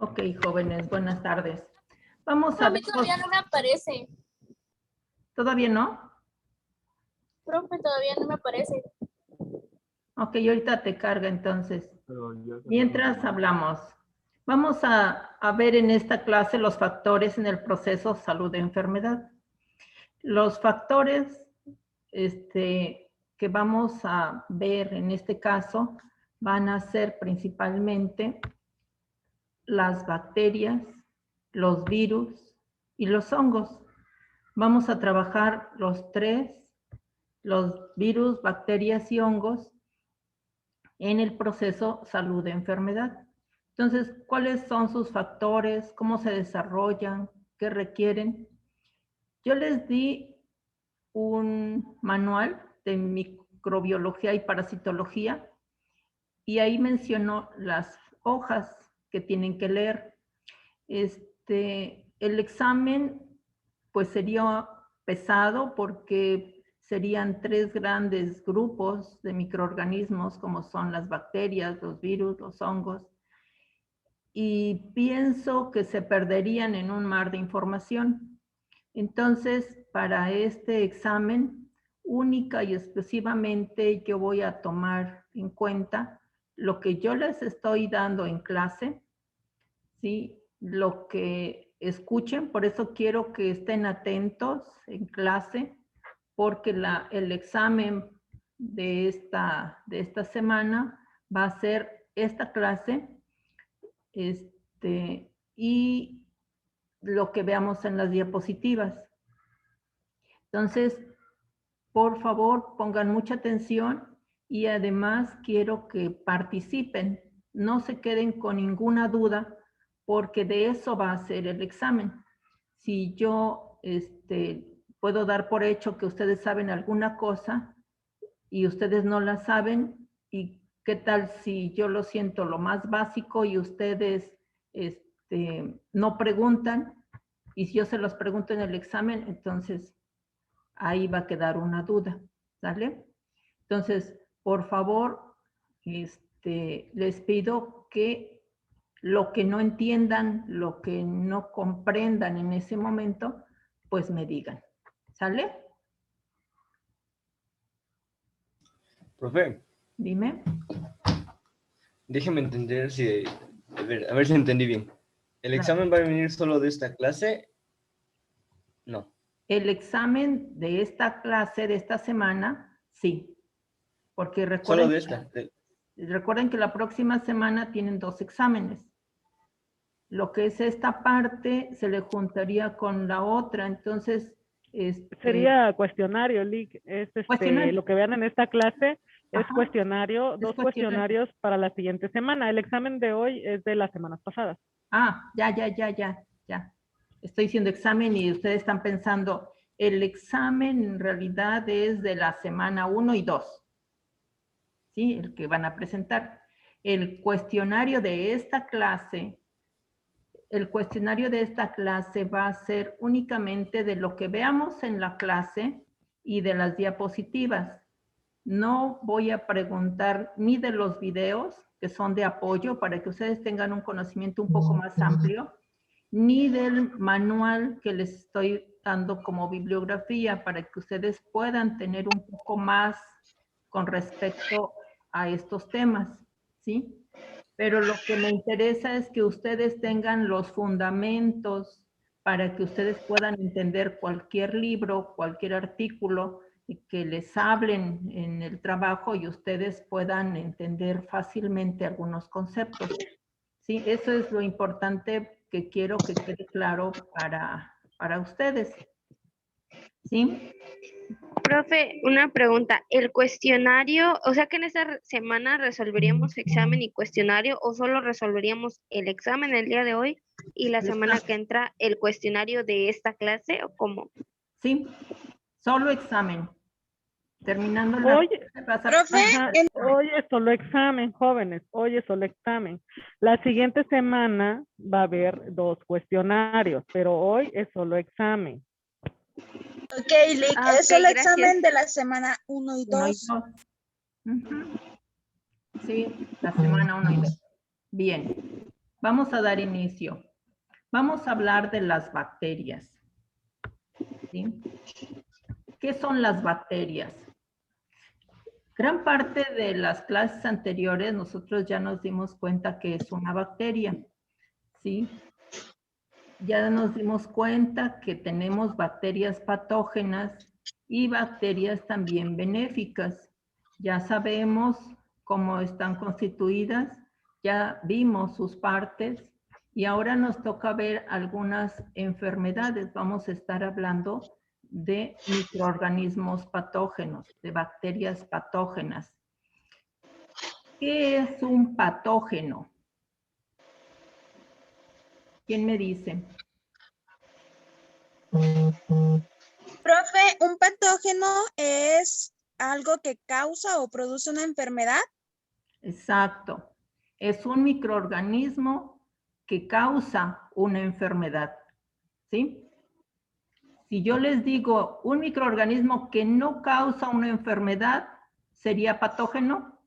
Ok, jóvenes, buenas tardes. Vamos Pero a a mí ver. todavía no me aparece. ¿Todavía no? Profe, todavía no me aparece. Ok, ahorita te carga entonces. Mientras hablamos, vamos a ver en esta clase los factores en el proceso salud-enfermedad. Los factores que vamos a ver en este caso van a ser principalmente las bacterias, los virus y los hongos. Vamos a trabajar los tres, los virus, bacterias y hongos, en el proceso salud-enfermedad. Entonces, ¿cuáles son sus factores? ¿Cómo se desarrollan? ¿Qué requieren? Yo les di un manual de microbiología y parasitología y ahí mencionó las hojas que tienen que leer. El examen pues sería pesado porque serían 3 grandes grupos de microorganismos como son las bacterias, los virus, los hongos, y pienso que se perderían en un mar de información. Entonces, para este examen, única y exclusivamente yo voy a tomar en cuenta lo que yo les estoy dando en clase, ¿sí? Lo que escuchen, por eso quiero que estén atentos en clase, porque el examen de esta semana va a ser esta clase y lo que veamos en las diapositivas. Entonces, por favor, pongan mucha atención y además quiero que participen. No se queden con ninguna duda porque de eso va a ser el examen. Si yo puedo dar por hecho que ustedes saben alguna cosa y ustedes no la saben, ¿y qué tal si yo lo siento lo más básico y ustedes no preguntan? Y si yo se los pregunto en el examen, entonces ahí va a quedar una duda, ¿sale? Entonces, por favor, les pido que lo que no entiendan, lo que no comprendan en ese momento, pues me digan, ¿sale? Profe, Dime. déjeme entender si, a ver si entendí bien. ¿El examen va a venir solo de esta clase? No. El examen de esta clase, de esta semana, sí. Porque recuerden, Solo de esta. recuerden que la próxima semana tienen 2 exámenes. Lo que es esta parte se le juntaría con la otra, entonces... Sería cuestionario, Lick. Cuestionario. Lo que vean en esta clase es Ajá. cuestionario, Es dos cuestionario. cuestionarios para la siguiente semana. El examen de hoy es de las semanas pasadas. Ah, ya. Estoy diciendo examen y ustedes están pensando, el examen en realidad es de la semana 1 y 2. ¿Sí? El que van a presentar. El cuestionario de esta clase va a ser únicamente de lo que veamos en la clase y de las diapositivas. No voy a preguntar ni de los videos, que son de apoyo para que ustedes tengan un conocimiento un poco más amplio, ni del manual que les estoy dando como bibliografía para que ustedes puedan tener un poco más con respecto a estos temas, ¿sí? Pero lo que me interesa es que ustedes tengan los fundamentos para que ustedes puedan entender cualquier libro, cualquier artículo, y que les hablen en el trabajo y ustedes puedan entender fácilmente algunos conceptos. Sí, eso es lo importante que quiero que quede claro para ustedes. ¿Sí? Profe, una pregunta. ¿El cuestionario, o sea que en esta semana resolveríamos examen y cuestionario o solo resolveríamos el examen el día de hoy y la semana que entra el cuestionario de esta clase o cómo? Sí, solo examen. Terminando Hoy, hoy es solo examen, jóvenes. Hoy es solo examen. La siguiente semana va a haber 2 cuestionarios, pero hoy es solo examen. Ok, Lick, es solo examen de la semana 1 y 2. Sí, la semana 1 y 2. Bien. Vamos a dar inicio. Vamos a hablar de las bacterias. ¿Sí? ¿Qué son las bacterias? Gran parte de las clases anteriores nosotros ya nos dimos cuenta que es una bacteria. ¿Sí? Ya nos dimos cuenta que tenemos bacterias patógenas y bacterias también benéficas. Ya sabemos cómo están constituidas, ya vimos sus partes y ahora nos toca ver algunas enfermedades. Vamos a estar hablando de microorganismos patógenos, de bacterias patógenas. ¿Qué es un patógeno? ¿Quién me dice? Profe, ¿un patógeno es algo que causa o produce una enfermedad? Exacto. Es un microorganismo que causa una enfermedad. ¿Sí? Si yo les digo un microorganismo que no causa una enfermedad, ¿sería patógeno?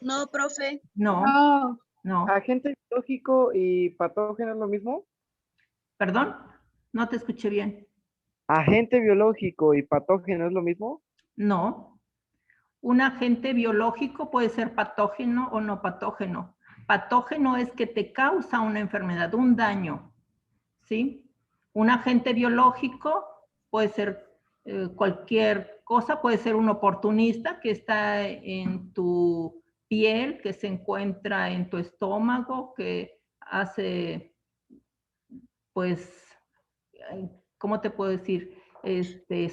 No, profe. No, No, no. agente biológico y patógeno es lo mismo. ¿Perdón? No te escuché bien. Agente biológico y patógeno es lo mismo. No. Un agente biológico puede ser patógeno o no patógeno. Patógeno es que te causa una enfermedad, un daño. ¿Sí? Un agente biológico puede ser cualquier cosa, puede ser un oportunista que está en tu piel, que se encuentra en tu estómago, que hace, pues, ¿cómo te puedo decir?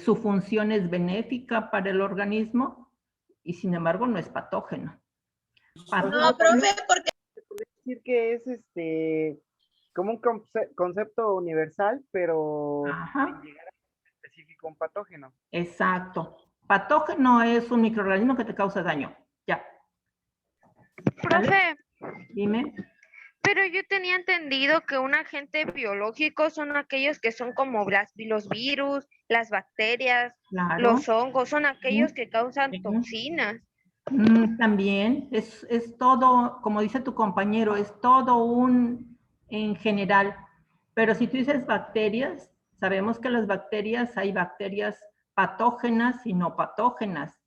Su función es benéfica para el organismo y sin embargo no es patógeno. No, profe, porque Decir que es como un concepto universal, pero Ajá. sin llegar a ser específico un patógeno. Exacto. Patógeno es un microorganismo que te causa daño. Ya. Profe, Dime. pero yo tenía entendido que un agente biológico son aquellos que son como los virus, las bacterias, Claro. los hongos, son aquellos que causan Sí. toxinas. También es todo, como dice tu compañero, es todo un en general. Pero si tú dices bacterias, sabemos que las bacterias, hay bacterias patógenas y no patógenas,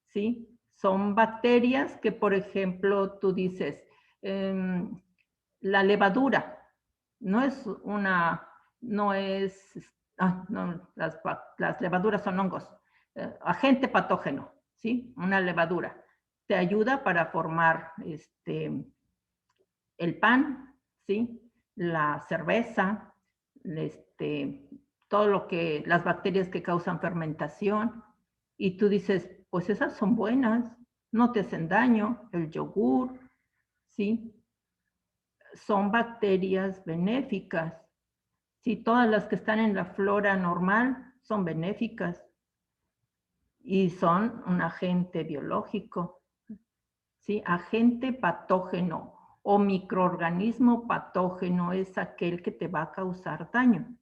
¿sí? Son bacterias que, por ejemplo, tú dices, la levadura no es una, no es, no, las levaduras son hongos, agente patógeno, ¿sí? Una levadura. Te ayuda para formar el pan, ¿sí? La cerveza, todo lo que, las bacterias que causan fermentación. Y tú dices, pues esas son buenas, no te hacen daño, el yogur, ¿sí? Son bacterias benéficas. Sí, todas las que están en la flora normal son benéficas y son un agente biológico. ¿Sí? Agente patógeno o microorganismo patógeno es aquel que te va a causar daño.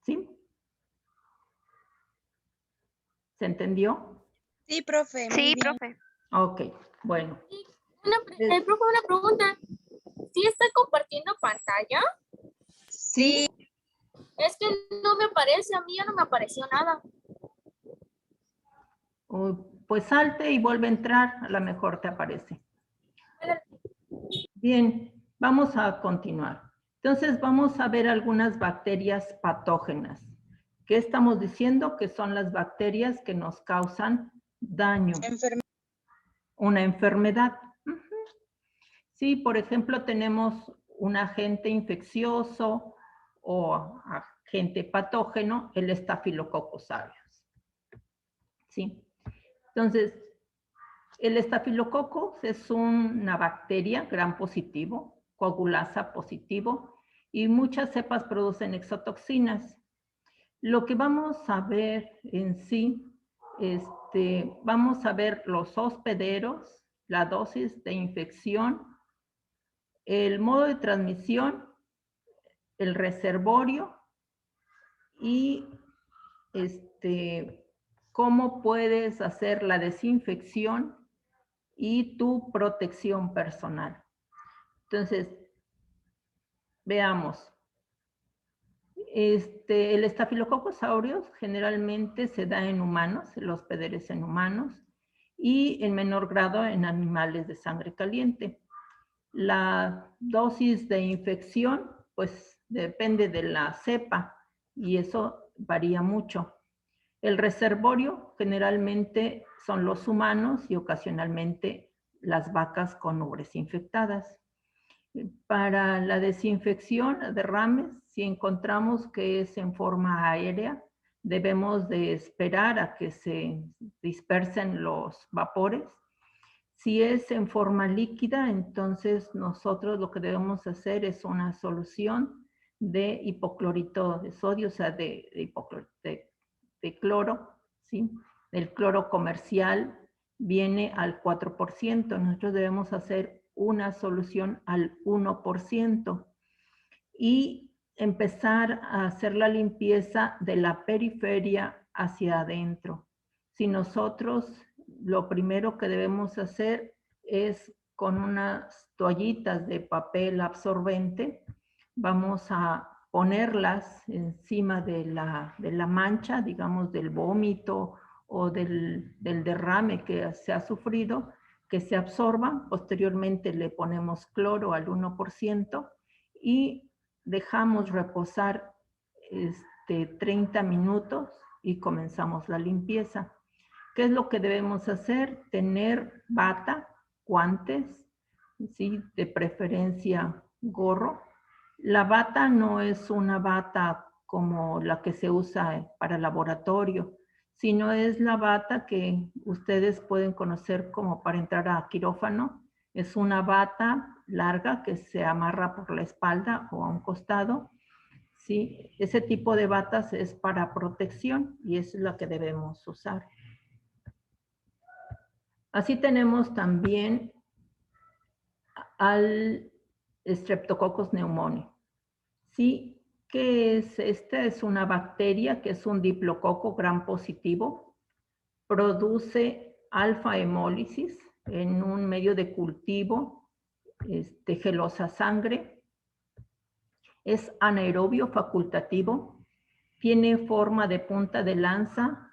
¿Sí? ¿Se entendió? sí, profe. Muy Sí, bien. profe. Ok, bueno. Profe, una pregunta. ¿Sí está compartiendo pantalla? Sí. Es que no me aparece, a mí ya no me apareció nada. Pues salte y vuelve a entrar, a lo mejor te aparece. Bien, vamos a continuar. Entonces vamos a ver algunas bacterias patógenas. ¿Qué estamos diciendo? Que son las bacterias que nos causan daño. Una enfermedad. Sí, por ejemplo, tenemos un agente infeccioso o agente patógeno, el Staphylococcus aureus. ¿Sí? Entonces, el Staphylococcus es una bacteria gram positivo, coagulasa positivo, y muchas cepas producen exotoxinas. Lo que vamos a ver en sí, vamos a ver los hospederos, la dosis de infección, el modo de transmisión, el reservorio y cómo puedes hacer la desinfección y tu protección personal. Entonces, veamos. El Staphylococcus aureus generalmente se da en humanos, el hospedero es en humanos, y en menor grado en animales de sangre caliente. La dosis de infección, pues depende de la cepa, y eso varía mucho. El reservorio generalmente son los humanos y ocasionalmente las vacas con ubres infectadas. Para la desinfección, derrames, si encontramos que es en forma aérea, debemos de esperar a que se dispersen los vapores. Si es en forma líquida, entonces nosotros lo que debemos hacer es una solución de hipoclorito de sodio, o sea, de cloro, ¿sí? El cloro comercial viene al 4%. Nosotros debemos hacer una solución al 1% y empezar a hacer la limpieza de la periferia hacia adentro. Si nosotros lo primero que debemos hacer es con unas toallitas de papel absorbente, vamos a ponerlas encima de la mancha, digamos, del vómito o del derrame que se ha sufrido, que se absorban. Posteriormente le ponemos cloro al 1% y dejamos reposar 30 minutos y comenzamos la limpieza. ¿Qué es lo que debemos hacer? Tener bata, guantes, ¿sí? De preferencia gorro. La bata no es una bata como la que se usa para laboratorio, sino es la bata que ustedes pueden conocer como para entrar a quirófano. Es una bata larga que se amarra por la espalda o a un costado. ¿Sí? Ese tipo de batas es para protección y es la que debemos usar. Así tenemos también al Streptococcus pneumoniae. ¿Sí? ¿Qué es esta? Es una bacteria que es un diplococo gram positivo. Produce alfa hemólisis en un medio de cultivo, gelosa sangre. Es anaerobio facultativo. Tiene forma de punta de lanza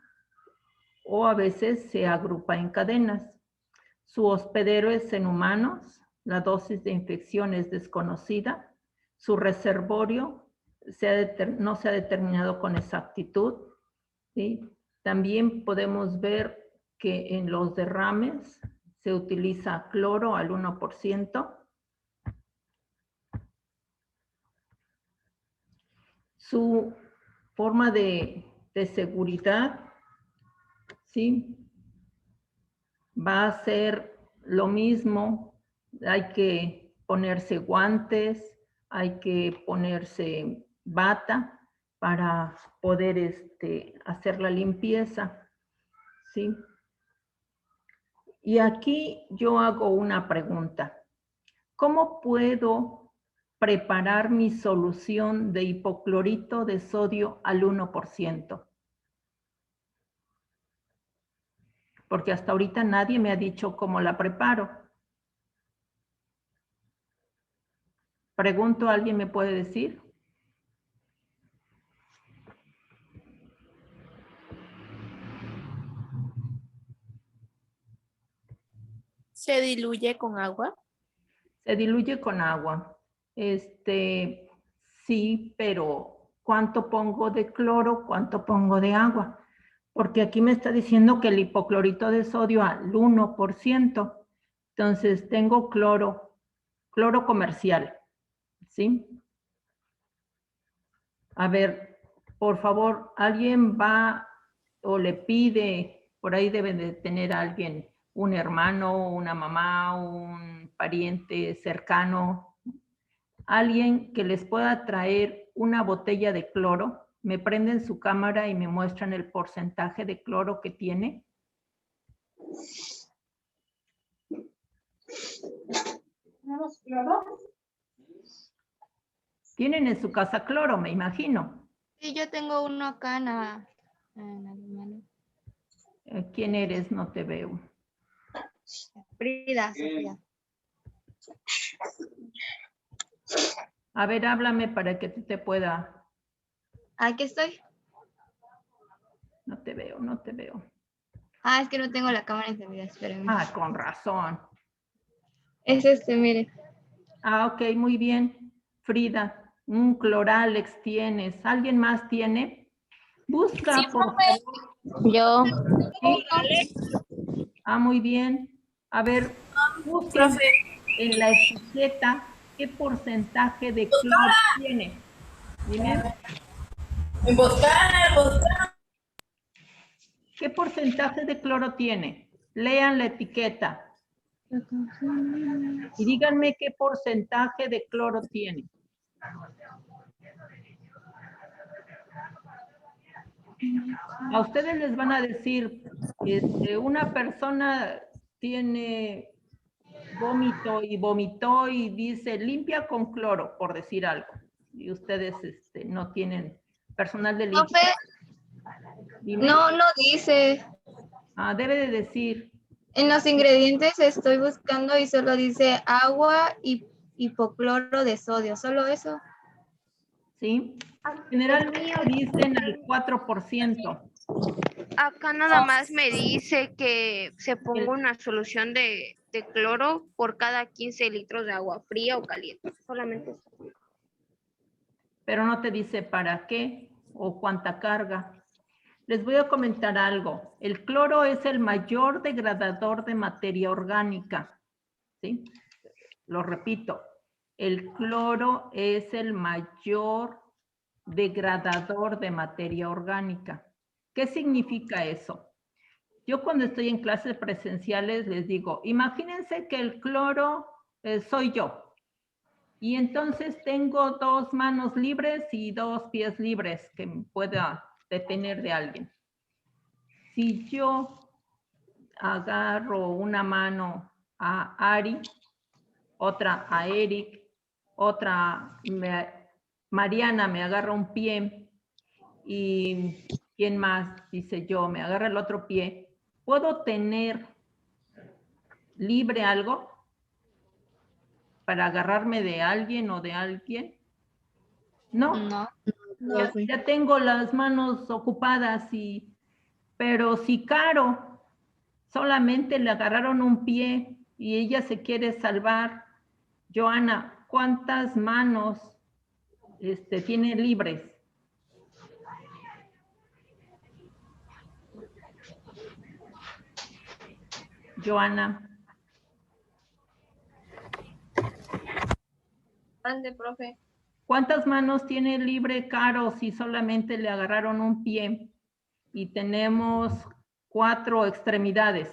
o a veces se agrupa en cadenas. Su hospedero es en humanos. La dosis de infección es desconocida. Su reservorio no se ha determinado con exactitud, ¿sí? También podemos ver que en los derrames se utiliza cloro al 1%. Su forma de seguridad, ¿sí? Va a ser lo mismo. Hay que ponerse guantes, hay que ponerse bata para poder hacer la limpieza, ¿sí? Y aquí yo hago una pregunta. ¿Cómo puedo preparar mi solución de hipoclorito de sodio al 1%? Porque hasta ahorita nadie me ha dicho cómo la preparo. Pregunto, ¿alguien me puede decir? ¿Se diluye con agua? Se diluye con agua. Sí, pero ¿cuánto pongo de cloro? ¿Cuánto pongo de agua? Porque aquí me está diciendo que el hipoclorito de sodio al 1%. Entonces tengo cloro comercial, ¿sí? A ver, por favor, ¿alguien va o le pide, por ahí debe de tener alguien, un hermano, una mamá, un pariente cercano, alguien que les pueda traer una botella de cloro? Me prenden su cámara y me muestran el porcentaje de cloro que tiene. ¿Tenemos cloro? Tienen en su casa cloro, me imagino. Sí, yo tengo uno acá en la mano. ¿Quién eres? No te veo. Frida, Sofía. A ver, háblame para que te pueda. Aquí estoy. No te veo, no te veo. Ah, es que no tengo la cámara encendida, espérenme. Ah, con razón. Es este, mire. Ah, ok, muy bien. Frida, un cloralex tienes. ¿Alguien más tiene? Busca, Sí, por profe. favor. Yo. Sí. Ah, muy bien. A ver, busquen Profe. en la etiqueta qué porcentaje de cloro tiene. Dime. ¿Qué porcentaje de cloro tiene? Lean la etiqueta y díganme qué porcentaje de cloro tiene. A ustedes les van a decir, una persona tiene vómito y vomitó y dice limpia con cloro, por decir algo. Y ustedes no tienen personal de limpia. Profe, Dime. no dice. Ah, debe de decir. En los ingredientes estoy buscando y solo dice agua y hipocloro de sodio, solo eso. ¿Sí? Generalmente dicen al 4%. Acá nada más me dice que se ponga una solución de cloro por cada 15 litros de agua fría o caliente. Solamente eso. Pero no te dice para qué o cuánta carga. Les voy a comentar algo. El cloro es el mayor degradador de materia orgánica. ¿Sí? Lo repito. El cloro es el mayor degradador de materia orgánica. ¿Qué significa eso? Yo cuando estoy en clases presenciales les digo, imagínense que el cloro soy yo. Y entonces tengo 2 manos libres y 2 pies libres que pueda detener de alguien. Si yo agarro una mano a Ari, otra a Eric, otra Mariana me agarra un pie y ¿quién más? Dice yo, me agarra el otro pie. ¿Puedo tener libre algo para agarrarme de alguien o de alguien? No. No. Ya tengo las manos ocupadas pero si Caro solamente le agarraron un pie y ella se quiere salvar, Joana, ¿cuántas manos tiene libres? Joana. Ande, profe. ¿Cuántas manos tiene libre Caro si solamente le agarraron un pie? Y tenemos 4 extremidades.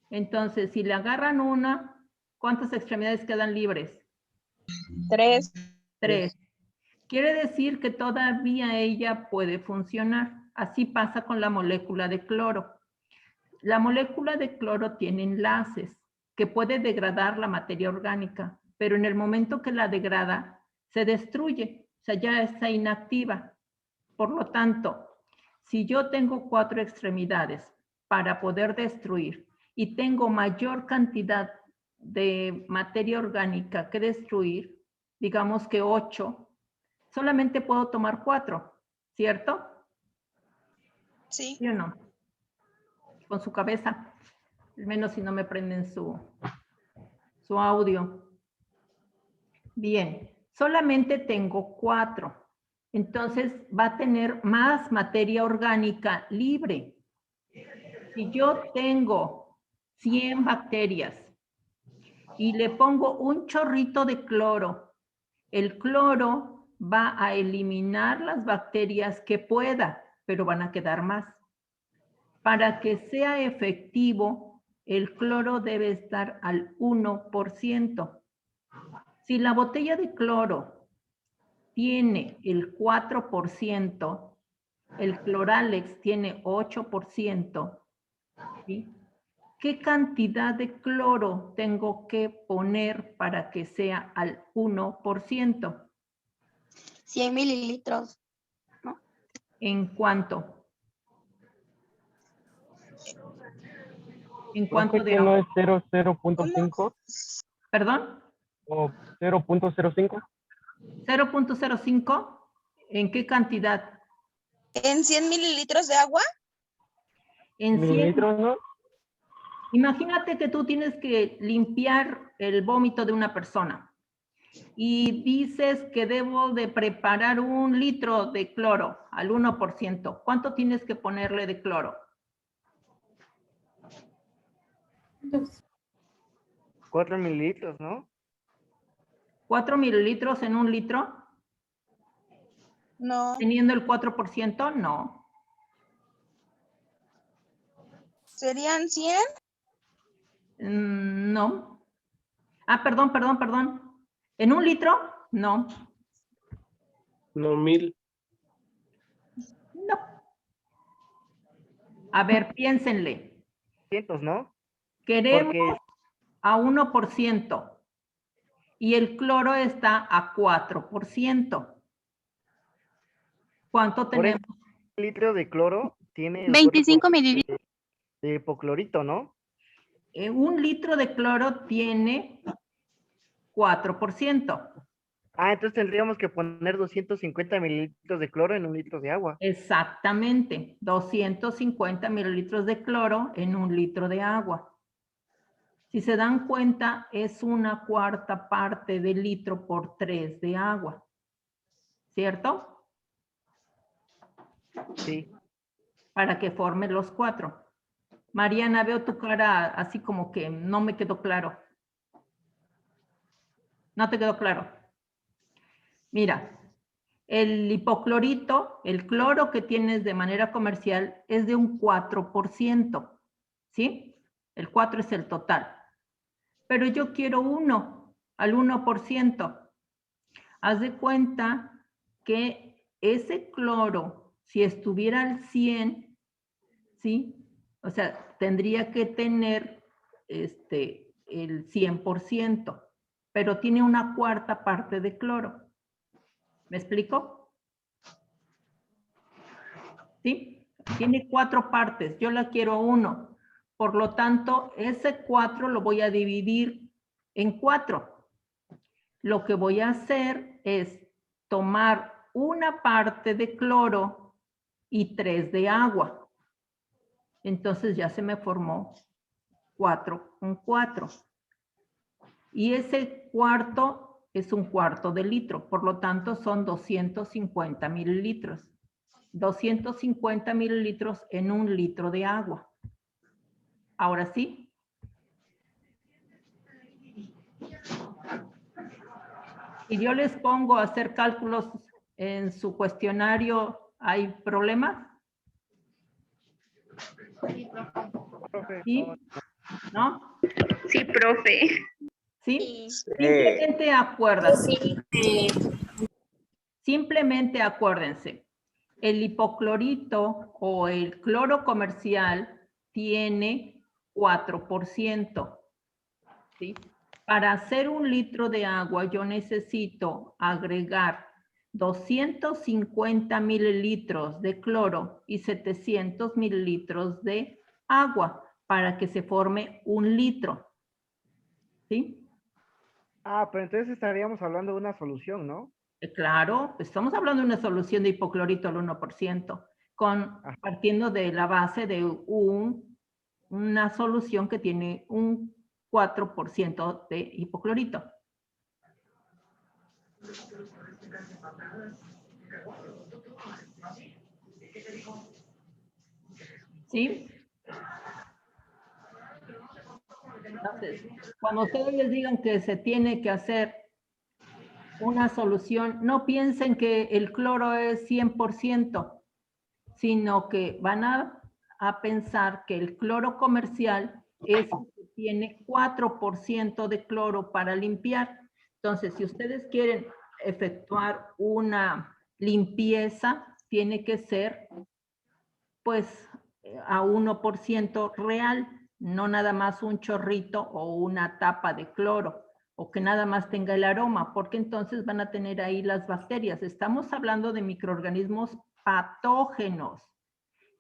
Entonces, si le agarran una, ¿cuántas extremidades quedan libres? 3. 3. Quiere decir que todavía ella puede funcionar. Así pasa con la molécula de cloro. La molécula de cloro tiene enlaces que puede degradar la materia orgánica, pero en el momento que la degrada, se destruye, o sea, ya está inactiva. Por lo tanto, si yo tengo 4 extremidades para poder destruir y tengo mayor cantidad de materia orgánica que destruir, digamos que 8, solamente puedo tomar 4, ¿cierto? Sí. ¿Sí o no? Con su cabeza, al menos si no me prenden su audio. Bien, solamente tengo 4. Entonces va a tener más materia orgánica libre. Si yo tengo 100 bacterias y le pongo un chorrito de cloro, el cloro va a eliminar las bacterias que pueda, pero van a quedar más. Para que sea efectivo, el cloro debe estar al 1%. Si la botella de cloro tiene el 4%, el Cloralex tiene 8%, ¿sí? ¿Qué cantidad de cloro tengo que poner para que sea al 1%? 100 mililitros. ¿En cuánto? ¿En cuánto de que no agua? es 0.5. ¿Perdón? O 0.05. 0.05. ¿En qué cantidad? ¿En 100 mililitros de agua? En 100. Mililitros, ¿no? Imagínate que tú tienes que limpiar el vómito de una persona y dices que debo de preparar 1 litro de cloro al 1%. ¿Cuánto tienes que ponerle de cloro? 4 mililitros, ¿no? 4 mililitros en 1 litro. No. Teniendo el 4%, no. ¿Serían 100? No. Ah, perdón. ¿En 1 litro? No. No, 1000. No. A ver, piénsenle. Cientos, ¿no? Queremos Porque a 1% y el cloro está a 4%. ¿Cuánto por tenemos? ese litro de cloro tiene el 25 4% mililitros. de hipoclorito, ¿no? 1 litro de cloro tiene 4%. Ah, entonces tendríamos que poner 250 mililitros de cloro en 1 litro de agua. Exactamente, 250 mililitros de cloro en 1 litro de agua. Si se dan cuenta, es 1/4 parte de litro por 3 de agua. ¿Cierto? Sí. Para que formen los 4. Mariana, veo tu cara así como que no me quedó claro. ¿No te quedó claro? Mira, el hipoclorito, el cloro que tienes de manera comercial es de un 4%, ¿sí? El 4 es el total. Pero yo quiero 1, al 1%. Haz de cuenta que ese cloro, si estuviera al 100, ¿sí? O sea, tendría que tener el 100%, pero tiene 1/4 parte de cloro. ¿Me explico? ¿Sí? Tiene 4 partes, yo la quiero 1. Por lo tanto, ese 4 lo voy a dividir en 4. Lo que voy a hacer es tomar 1 parte de cloro y 3 de agua. Entonces ya se me formó 4 con 4. Y ese cuarto es 1/4 de litro, por lo tanto son 250 mililitros. 250 mililitros en 1 litro de agua. Ahora sí. Si yo les pongo a hacer cálculos en su cuestionario, ¿hay problema? ¿Sí? ¿No? Sí, profe. ¿Sí? Simplemente acuérdense. Simplemente acuérdense. El hipoclorito o el cloro comercial tiene 4%. ¿Sí? Para hacer 1 litro de agua yo necesito agregar 250 mililitros de cloro y 700 mililitros de agua para que se forme 1 litro. ¿Sí? Ah, pero entonces estaríamos hablando de una solución, ¿no? Claro, estamos hablando de una solución de hipoclorito al 1%, partiendo de la base de una solución que tiene un 4% de hipoclorito. ¿Sí? Entonces, cuando ustedes les digan que se tiene que hacer una solución, no piensen que el cloro es 100%, sino que van a pensar que el cloro comercial es el que tiene 4% de cloro para limpiar. Entonces, si ustedes quieren efectuar una limpieza, tiene que ser pues a 1% real, no nada más un chorrito o una tapa de cloro, o que nada más tenga el aroma, porque entonces van a tener ahí las bacterias. Estamos hablando de microorganismos patógenos.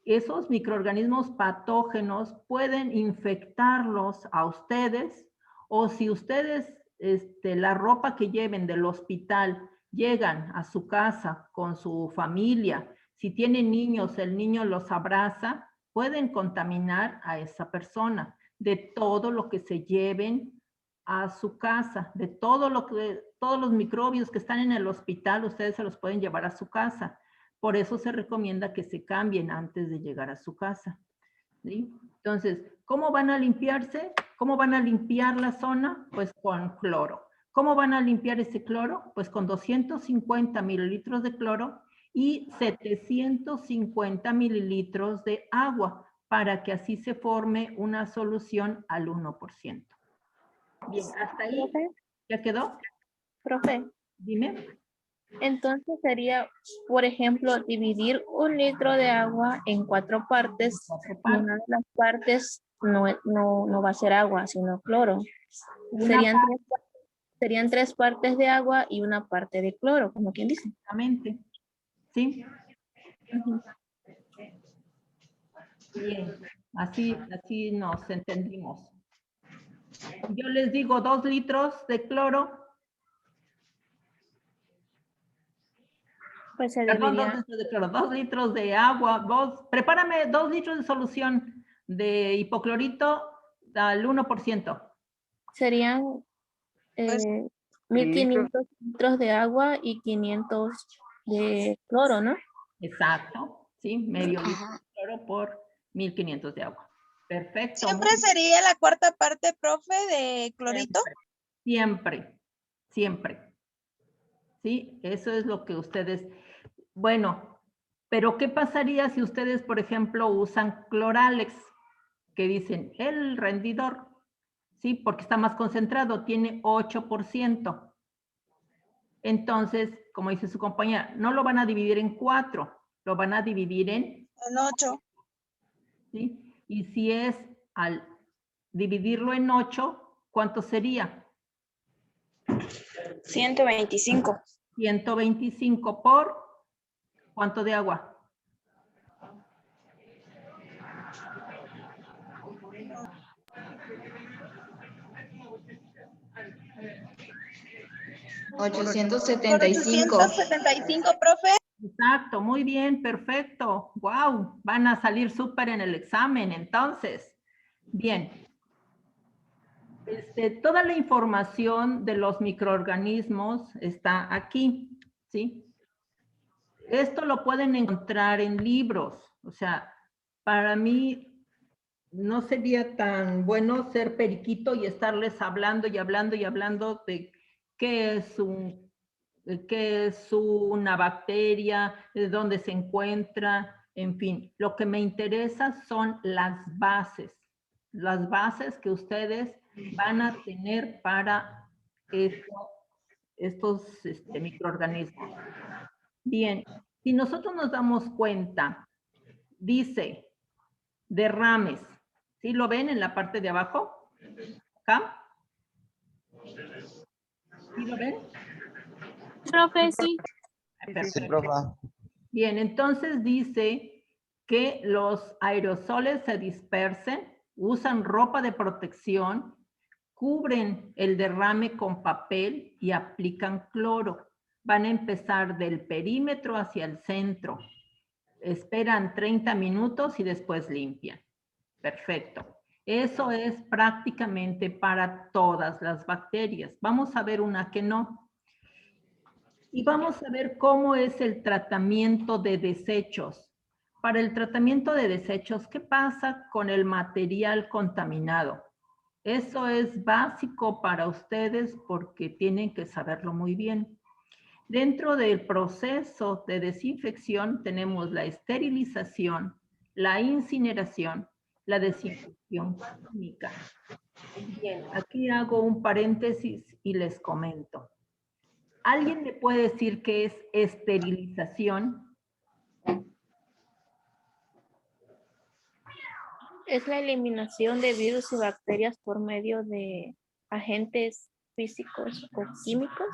Esos microorganismos patógenos pueden infectarlos a ustedes, o si ustedes la ropa que lleven del hospital, llegan a su casa con su familia, si tienen niños, el niño los abraza, pueden contaminar a esa persona de todo lo que se lleven a su casa, de todo lo que, todos los microbios que están en el hospital, ustedes se los pueden llevar a su casa. Por eso se recomienda que se cambien antes de llegar a su casa, ¿sí? Entonces, ¿cómo van a limpiarse? ¿Cómo van a limpiar la zona? Pues con cloro. ¿Cómo van a limpiar ese cloro? Pues con 250 mililitros de cloro y 750 mililitros de agua para que así se forme una solución al 1%. Bien, hasta ahí. Profe, ¿Ya quedó? profe, Dime. entonces sería, por ejemplo, dividir 1 litro de agua en 4 partes. Y una de las partes no va a ser agua, sino cloro. Serían 3 partes de agua y 1 parte de cloro, como quien dice. Exactamente. ¿Sí? Ujú. Bien, así nos entendimos. Yo les digo 2 litros de cloro. Pues se Perdón, 2 debería, litros de cloro, 2 litros de agua, prepárame 2 litros de solución de hipoclorito al 1%. serían Pues, 1500 litros de agua y 500 de cloro, ¿no? Exacto, sí, medio litro de cloro por 1500 de agua. Perfecto. ¿siempre sería la cuarta parte, profe, de clorito? Siempre, siempre. Sí, eso es lo que ustedes, bueno, pero ¿qué pasaría si ustedes, por ejemplo, usan Cloralex? Que dicen, el rendidor, ¿sí? Porque está más concentrado, tiene 8%. Entonces, como dice su compañera, no lo van a dividir en 4, lo van a dividir en 8. ¿sí? Y si es al dividirlo en 8, ¿cuánto sería? 125. 125 por, ¿cuánto de agua? Por 875. 875, profe. Exacto, muy bien, perfecto. Wow, van a salir súper en el examen, entonces. Bien. Toda la información de los microorganismos está aquí, ¿sí? Esto lo pueden encontrar en libros. O sea, para mí no sería tan bueno ser periquito y estarles hablando y hablando y hablando de qué es una bacteria, de dónde se encuentra, en fin. Lo que me interesa son las bases que ustedes van a tener para estos microorganismos. Bien, si nosotros nos damos cuenta, dice derrames, ¿sí lo ven en la parte de abajo? ¿Acá? ¿Sí lo ven? Profe, sí. Perfecto. Bien, entonces dice que los aerosoles se dispersen, usan ropa de protección, cubren el derrame con papel y aplican cloro. Van a empezar del perímetro hacia el centro. Esperan 30 minutos y después limpian. Perfecto. Eso es prácticamente para todas las bacterias. Vamos a ver una que no. Y vamos a ver cómo es el tratamiento de desechos. Para el tratamiento de desechos, ¿qué pasa con el material contaminado? Eso es básico para ustedes porque tienen que saberlo muy bien. Dentro del proceso de desinfección tenemos la esterilización, la incineración, la desinfección química. Bien, aquí hago un paréntesis y les comento. ¿Alguien me puede decir qué es esterilización? Es la eliminación de virus y bacterias por medio de agentes físicos o químicos.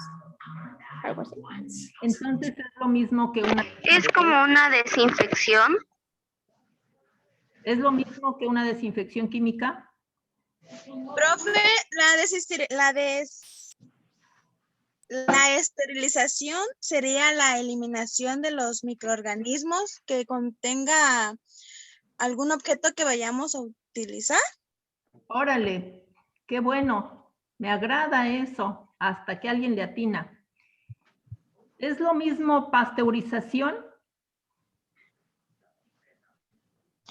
Algo así. Entonces es lo mismo que una... Es como una desinfección. ¿Es lo mismo que una desinfección química? Profe, la La esterilización sería la eliminación de los microorganismos que contenga algún objeto que vayamos a utilizar. Órale, qué bueno. Me agrada eso, hasta que alguien le atina. ¿Es lo mismo pasteurización?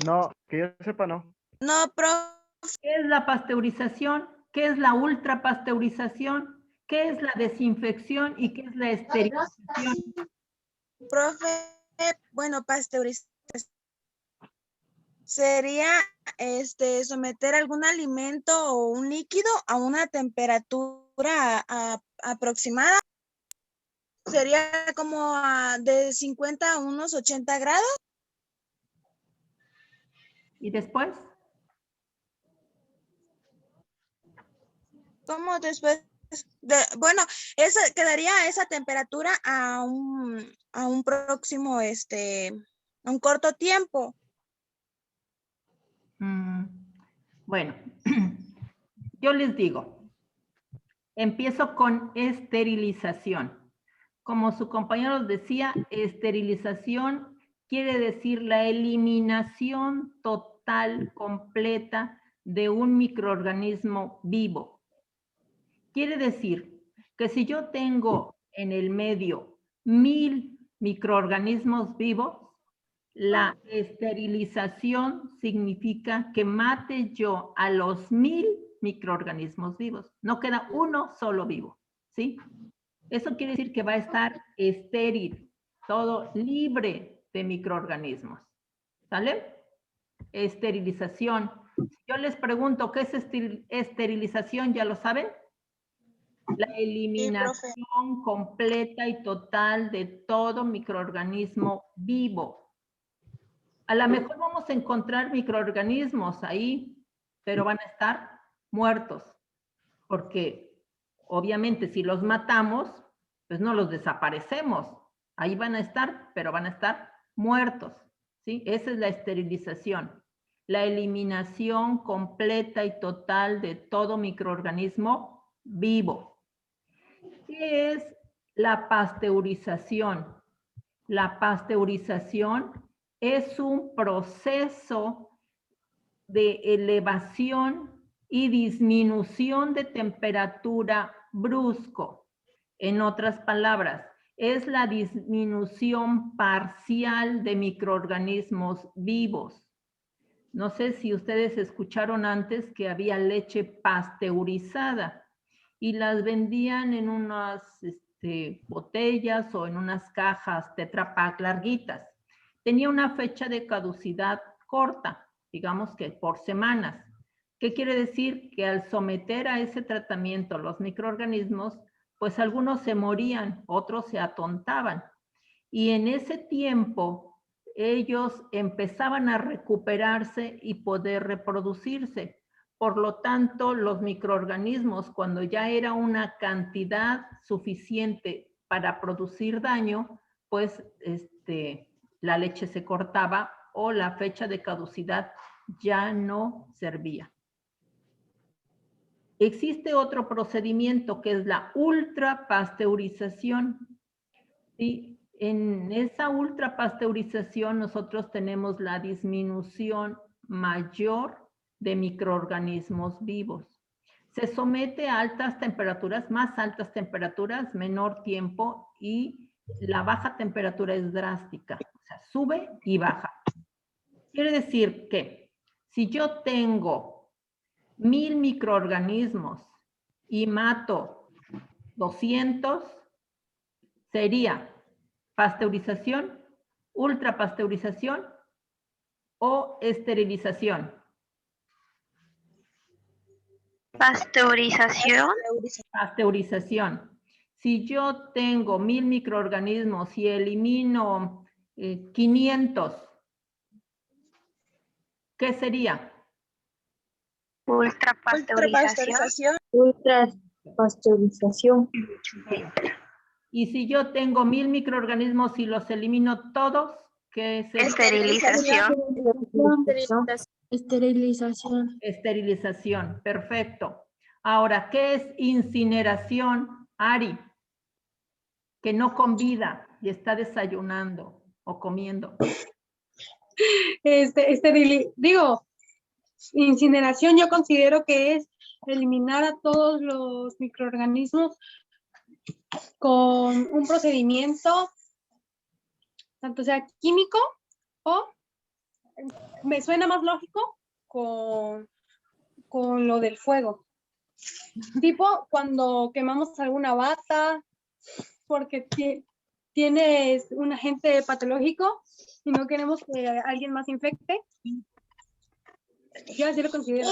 No, que yo sepa, no. No, profe, ¿Qué es la pasteurización? ¿Qué es la ultrapasteurización? ¿Qué es la desinfección y qué es la esterilización? bueno, pasteurización sería someter algún alimento o un líquido a una temperatura aproximada. Sería como de 50 a unos 80 grados. ¿Y después? ¿Cómo después? Bueno, quedaría esa temperatura a un próximo, a un corto tiempo. Bueno, yo les digo, empiezo con esterilización. Como su compañero decía, esterilización quiere decir la eliminación total, completa de un microorganismo vivo. Quiere decir que si yo tengo en el medio 1000 microorganismos vivos, la esterilización significa que mate yo a los 1000 microorganismos vivos. No queda uno solo vivo, ¿sí? Eso quiere decir que va a estar estéril, todo libre de microorganismos. ¿Sale? Esterilización. Si yo les pregunto qué es esterilización, ¿ya lo saben? La eliminación completa y total de todo microorganismo vivo. A lo mejor vamos a encontrar microorganismos ahí, pero van a estar muertos, porque obviamente si los matamos, pues no los desaparecemos. Ahí van a estar, pero van a estar muertos, ¿sí? Esa es la esterilización. La eliminación completa y total de todo microorganismo vivo. ¿Qué es la pasteurización? La pasteurización es un proceso de elevación y disminución de temperatura brusco. En otras palabras, es la disminución parcial de microorganismos vivos. No sé si ustedes escucharon antes que había leche pasteurizada y las vendían en unas botellas o en unas cajas Tetra Pak larguitas. Tenía una fecha de caducidad corta, digamos que por semanas. ¿Qué quiere decir? Que al someter a ese tratamiento los microorganismos, pues algunos se morían, otros se atontaban. Y en ese tiempo ellos empezaban a recuperarse y poder reproducirse. Por lo tanto, los microorganismos, cuando ya era una cantidad suficiente para producir daño, pues la leche se cortaba o la fecha de caducidad ya no servía. Existe otro procedimiento que es la ultrapasteurización. ¿Sí? En esa ultrapasteurización nosotros tenemos la disminución mayor de microorganismos vivos. Se somete a altas temperaturas, más altas temperaturas, menor tiempo y la baja temperatura es drástica. O sea, sube y baja. Quiere decir que si yo tengo 1000 microorganismos y mato 200, sería pasteurización, ultrapasteurización o esterilización. Pasteurización. Pasteurización. Si yo tengo 1000 microorganismos y elimino 500, ¿qué sería? Ultrapasteurización. Ultrapasteurización. Y si yo tengo 1000 microorganismos y los elimino todos, ¿qué sería? Esterilización. Esterilización. Esterilización, perfecto. Ahora, ¿qué es incineración, Ari? que no convida y está desayunando o comiendo? Digo, incineración yo considero que es eliminar a todos los microorganismos con un procedimiento, tanto sea químico o me suena más lógico con lo del fuego. Tipo cuando quemamos alguna bata porque tienes un agente patológico y no queremos que alguien más infecte. Yo así lo considero.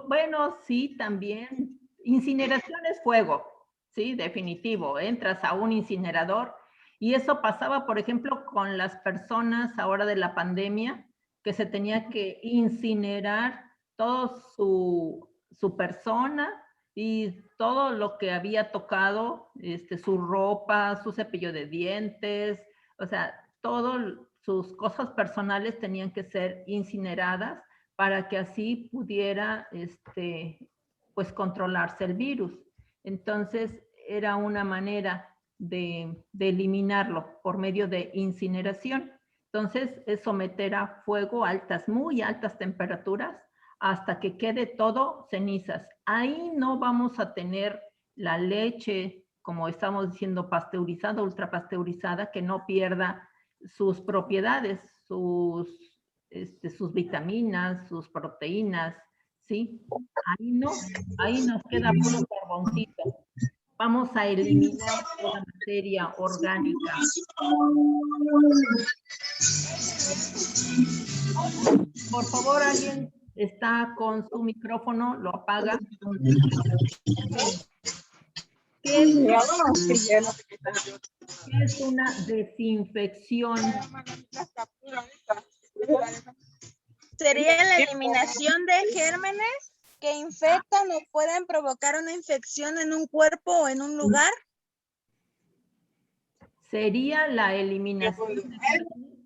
Bueno, sí, también. Incineración es fuego, sí, definitivo. Entras a un incinerador y eso pasaba, por ejemplo, con las personas ahora de la pandemia, que se tenía que incinerar todo su persona y todo lo que había tocado, su ropa, su cepillo de dientes, o sea, todas sus cosas personales tenían que ser incineradas para que así pudiera, pues, controlarse el virus. Entonces, era una manera de eliminarlo por medio de incineración. Entonces, es someter a fuego altas, muy altas temperaturas, hasta que quede todo cenizas. Ahí no vamos a tener la leche, como estamos diciendo, pasteurizada, ultrapasteurizada, que no pierda sus propiedades, sus vitaminas, sus proteínas, ¿sí? Ahí nos queda puro carboncito. Vamos a eliminar toda materia orgánica. Por favor, alguien está con su micrófono, lo apaga. ¿Qué es una desinfección? Sería la eliminación de gérmenes que infectan o pueden provocar una infección en un cuerpo o en un lugar. Sería la eliminación de gérmenes.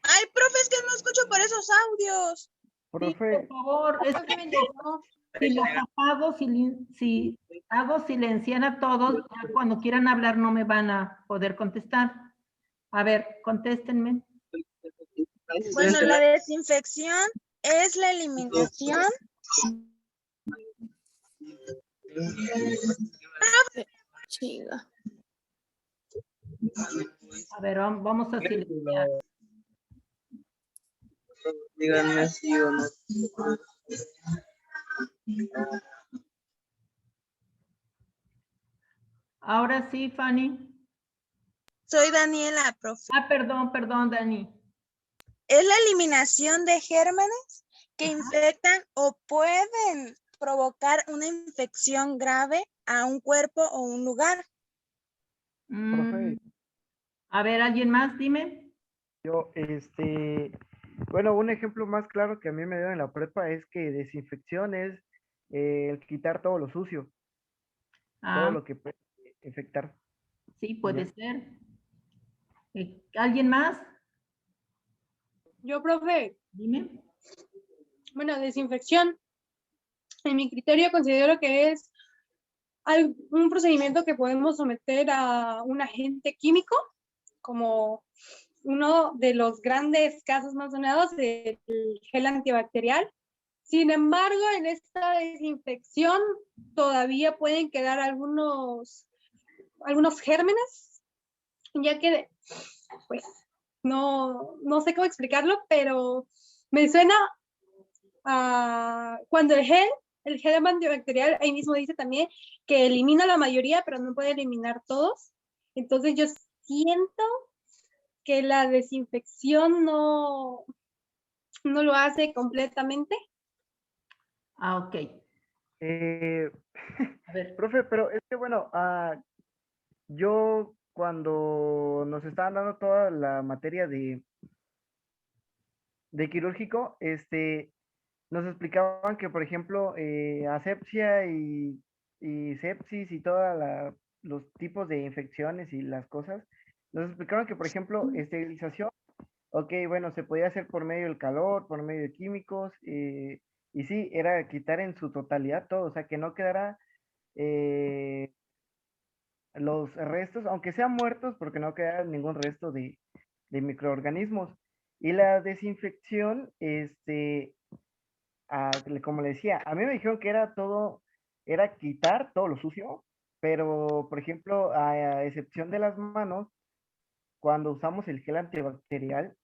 Ay, profe, es que no escucho por esos audios. Profe. Sí, por favor, es que si los apago, si hago silenciar a todos, ya cuando quieran hablar no me van a poder contestar. A ver, contéstenme. Bueno, la desinfección es la eliminación. Chinga. A ver, vamos a silenciar. Díganme sí o no. Ahora sí, Fanny. Soy Daniela, profe. Perdón, Dani. Es la eliminación de gérmenes que infectan o pueden provocar una infección grave a un cuerpo o un lugar. Profe. A ver, ¿alguien más? Dime. Yo, bueno, un ejemplo más claro que a mí me dio en la prepa es que desinfección es el quitar todo lo sucio, todo lo que puede infectar. Sí, puede ser. ¿Alguien más? Yo, profe. Dime. Bueno, desinfección. En mi criterio considero que es un procedimiento que podemos someter a un agente químico, como uno de los grandes casos más sonados, el gel antibacterial. Sin embargo, en esta desinfección todavía pueden quedar algunos gérmenes, ya que, pues, no sé cómo explicarlo, pero me suena a cuando el gel antibacterial, ahí mismo dice también que elimina la mayoría, pero no puede eliminar todos. Entonces yo siento que la desinfección no lo hace completamente. Ok. A ver. Profe, pero es que bueno, yo cuando nos estaban dando toda la materia de quirúrgico, nos explicaban que, por ejemplo, asepsia y sepsis y todos los tipos de infecciones y las cosas, nos explicaban que, por ejemplo, esterilización, ok, bueno, se podía hacer por medio del calor, por medio de químicos, y sí, era quitar en su totalidad todo, o sea, que no quedara los restos, aunque sean muertos, porque no queda ningún resto de microorganismos. Y la desinfección, como le decía, a mí me dijeron que era quitar todo lo sucio, pero, por ejemplo, a excepción de las manos, cuando usamos el gel antibacterial,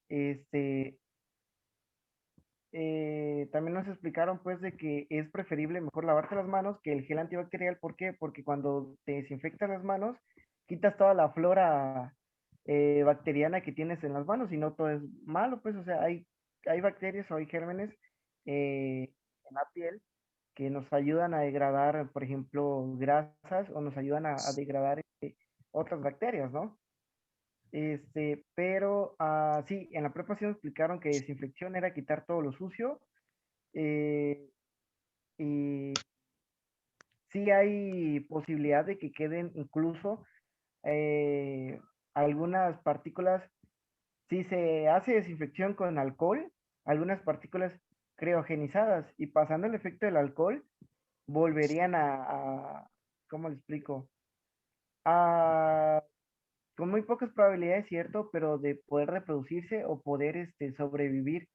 también nos explicaron pues de que es preferible mejor lavarte las manos que el gel antibacterial. ¿Por qué? Porque cuando te desinfectas las manos, quitas toda la flora bacteriana que tienes en las manos y no todo es malo, pues, o sea, hay bacterias o hay gérmenes en la piel que nos ayudan a degradar, por ejemplo, grasas o nos ayudan a degradar otras bacterias, ¿no? Pero sí, en la prepa sí nos explicaron que desinfección era quitar todo lo sucio. Y sí hay posibilidad de que queden incluso algunas partículas. Si se hace desinfección con alcohol, algunas partículas criogenizadas y pasando el efecto del alcohol, volverían ¿cómo le explico? Con muy pocas probabilidades, cierto, pero de poder reproducirse o poder sobrevivir.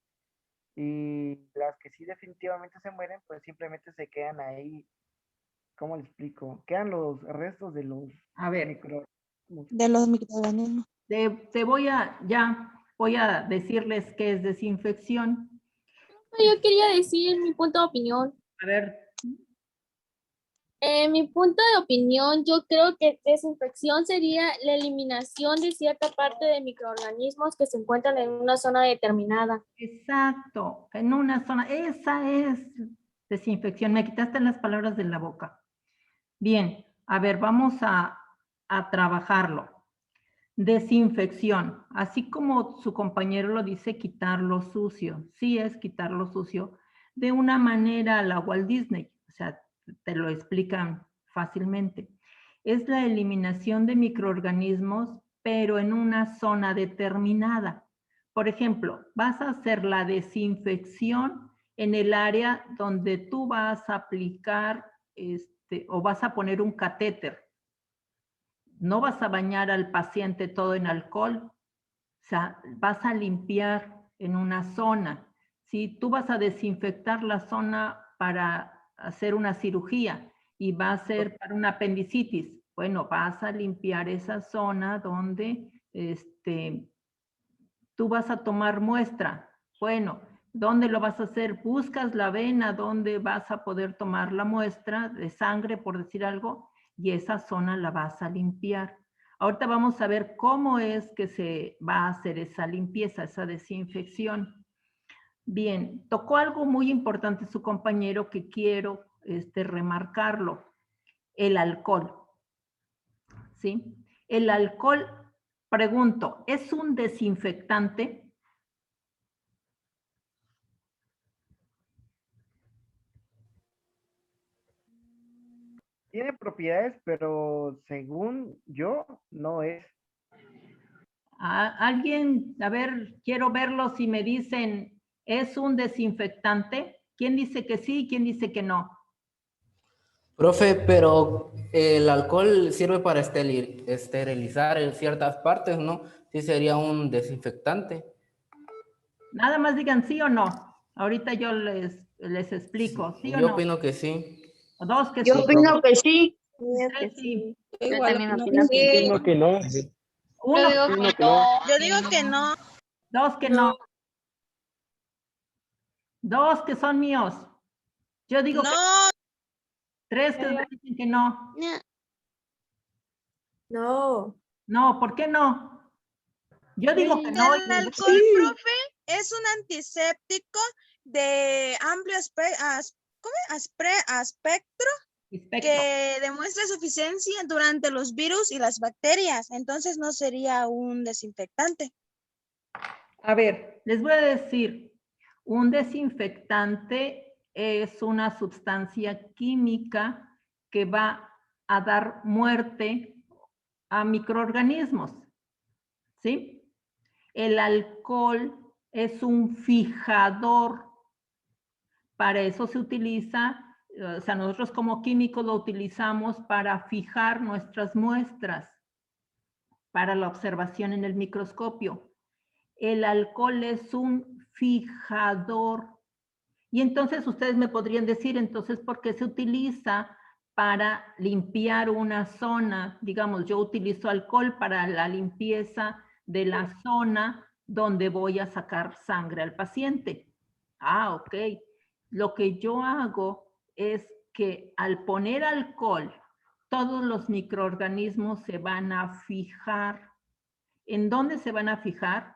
Y las que sí definitivamente se mueren, pues simplemente se quedan ahí. ¿Cómo le explico? Quedan los restos de los A ver, microorganismos. De los microorganismos. voy a decirles qué es desinfección. Yo quería decir mi punto de opinión. A ver, En mi punto de opinión, yo creo que desinfección sería la eliminación de cierta parte de microorganismos que se encuentran en una zona determinada. exacto, en una zona, esa es desinfección. Me quitaste las palabras de la boca. Bien, a ver, vamos a trabajarlo. Desinfección, así como su compañero lo dice, quitar lo sucio. Sí es quitar lo sucio de una manera a la Walt Disney, o sea, te lo explican fácilmente. Es la eliminación de microorganismos, pero en una zona determinada. Por ejemplo, vas a hacer la desinfección en el área donde tú vas a aplicar o vas a poner un catéter. No vas a bañar al paciente todo en alcohol, o sea, vas a limpiar en una zona. Si tú vas a desinfectar la zona para hacer una cirugía y va a ser para una apendicitis, bueno, vas a limpiar esa zona donde tú vas a tomar muestra. Bueno, ¿dónde lo vas a hacer? Buscas la vena donde vas a poder tomar la muestra de sangre, por decir algo, y esa zona la vas a limpiar. Ahorita vamos a ver cómo es que se va a hacer esa limpieza, esa desinfección. Bien, tocó algo muy importante su compañero que quiero remarcarlo, el alcohol. ¿Sí? El alcohol, pregunto, ¿es un desinfectante? Tiene propiedades, pero según yo, no es. Alguien, a ver, quiero verlo si me dicen, ¿es un desinfectante? ¿Quién dice que sí y quién dice que no? Profe, pero el alcohol sirve para esterilizar en ciertas partes, ¿no? Sí sería un desinfectante. Nada más digan sí o no. Ahorita yo les explico, ¿sí o no? Yo opino que sí. Dos que Yo sí. opino que sí. Tres sí. Yo también opino Yo que sí. opino que no. Uno, Yo digo que no. Yo digo que no. dos que no. Dos que son míos. Yo digo que No. tres que dicen que no. No. No, ¿por qué no? Yo digo que no. El alcohol, profe, es un antiséptico de amplio espectro que demuestra su eficiencia durante los virus y las bacterias. Entonces no sería un desinfectante. A ver, les voy a decir, un desinfectante es una sustancia química que va a dar muerte a microorganismos, ¿sí? El alcohol es un fijador. Para eso se utiliza o sea, nosotros como químicos lo utilizamos para fijar nuestras muestras para la observación en el microscopio. El alcohol es un fijador. Y entonces ustedes me podrían decir, entonces, ¿por qué se utiliza para limpiar una zona? Digamos, yo utilizo alcohol para la limpieza de la zona donde voy a sacar sangre al paciente. Ah, ok. Lo que yo hago es que al poner alcohol, todos los microorganismos se van a fijar. ¿En dónde se van a fijar?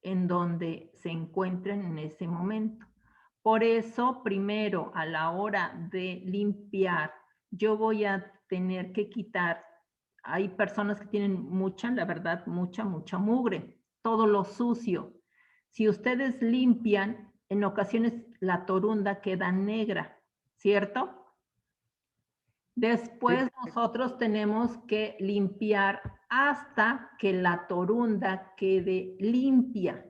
En donde se encuentren en ese momento. Por eso, primero, a la hora de limpiar, yo voy a tener que quitar, hay personas que tienen mucha, la verdad, mucha mugre, todo lo sucio. Si ustedes limpian, en ocasiones la torunda queda negra, ¿cierto? Después nosotros tenemos que limpiar hasta que la torunda quede limpia,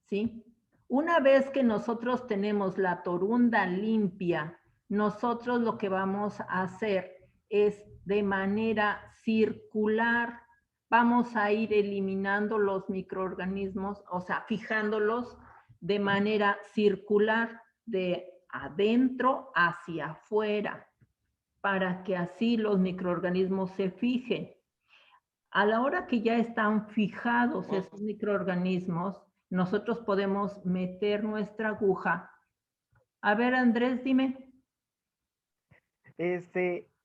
¿sí? Una vez que nosotros tenemos la torunda limpia, nosotros lo que vamos a hacer es de manera circular, vamos a ir eliminando los microorganismos, o sea, fijándolos de manera circular, de adentro hacia afuera, para que así los microorganismos se fijen. A la hora que ya están fijados esos microorganismos, nosotros podemos meter nuestra aguja. A ver, Andrés, dime.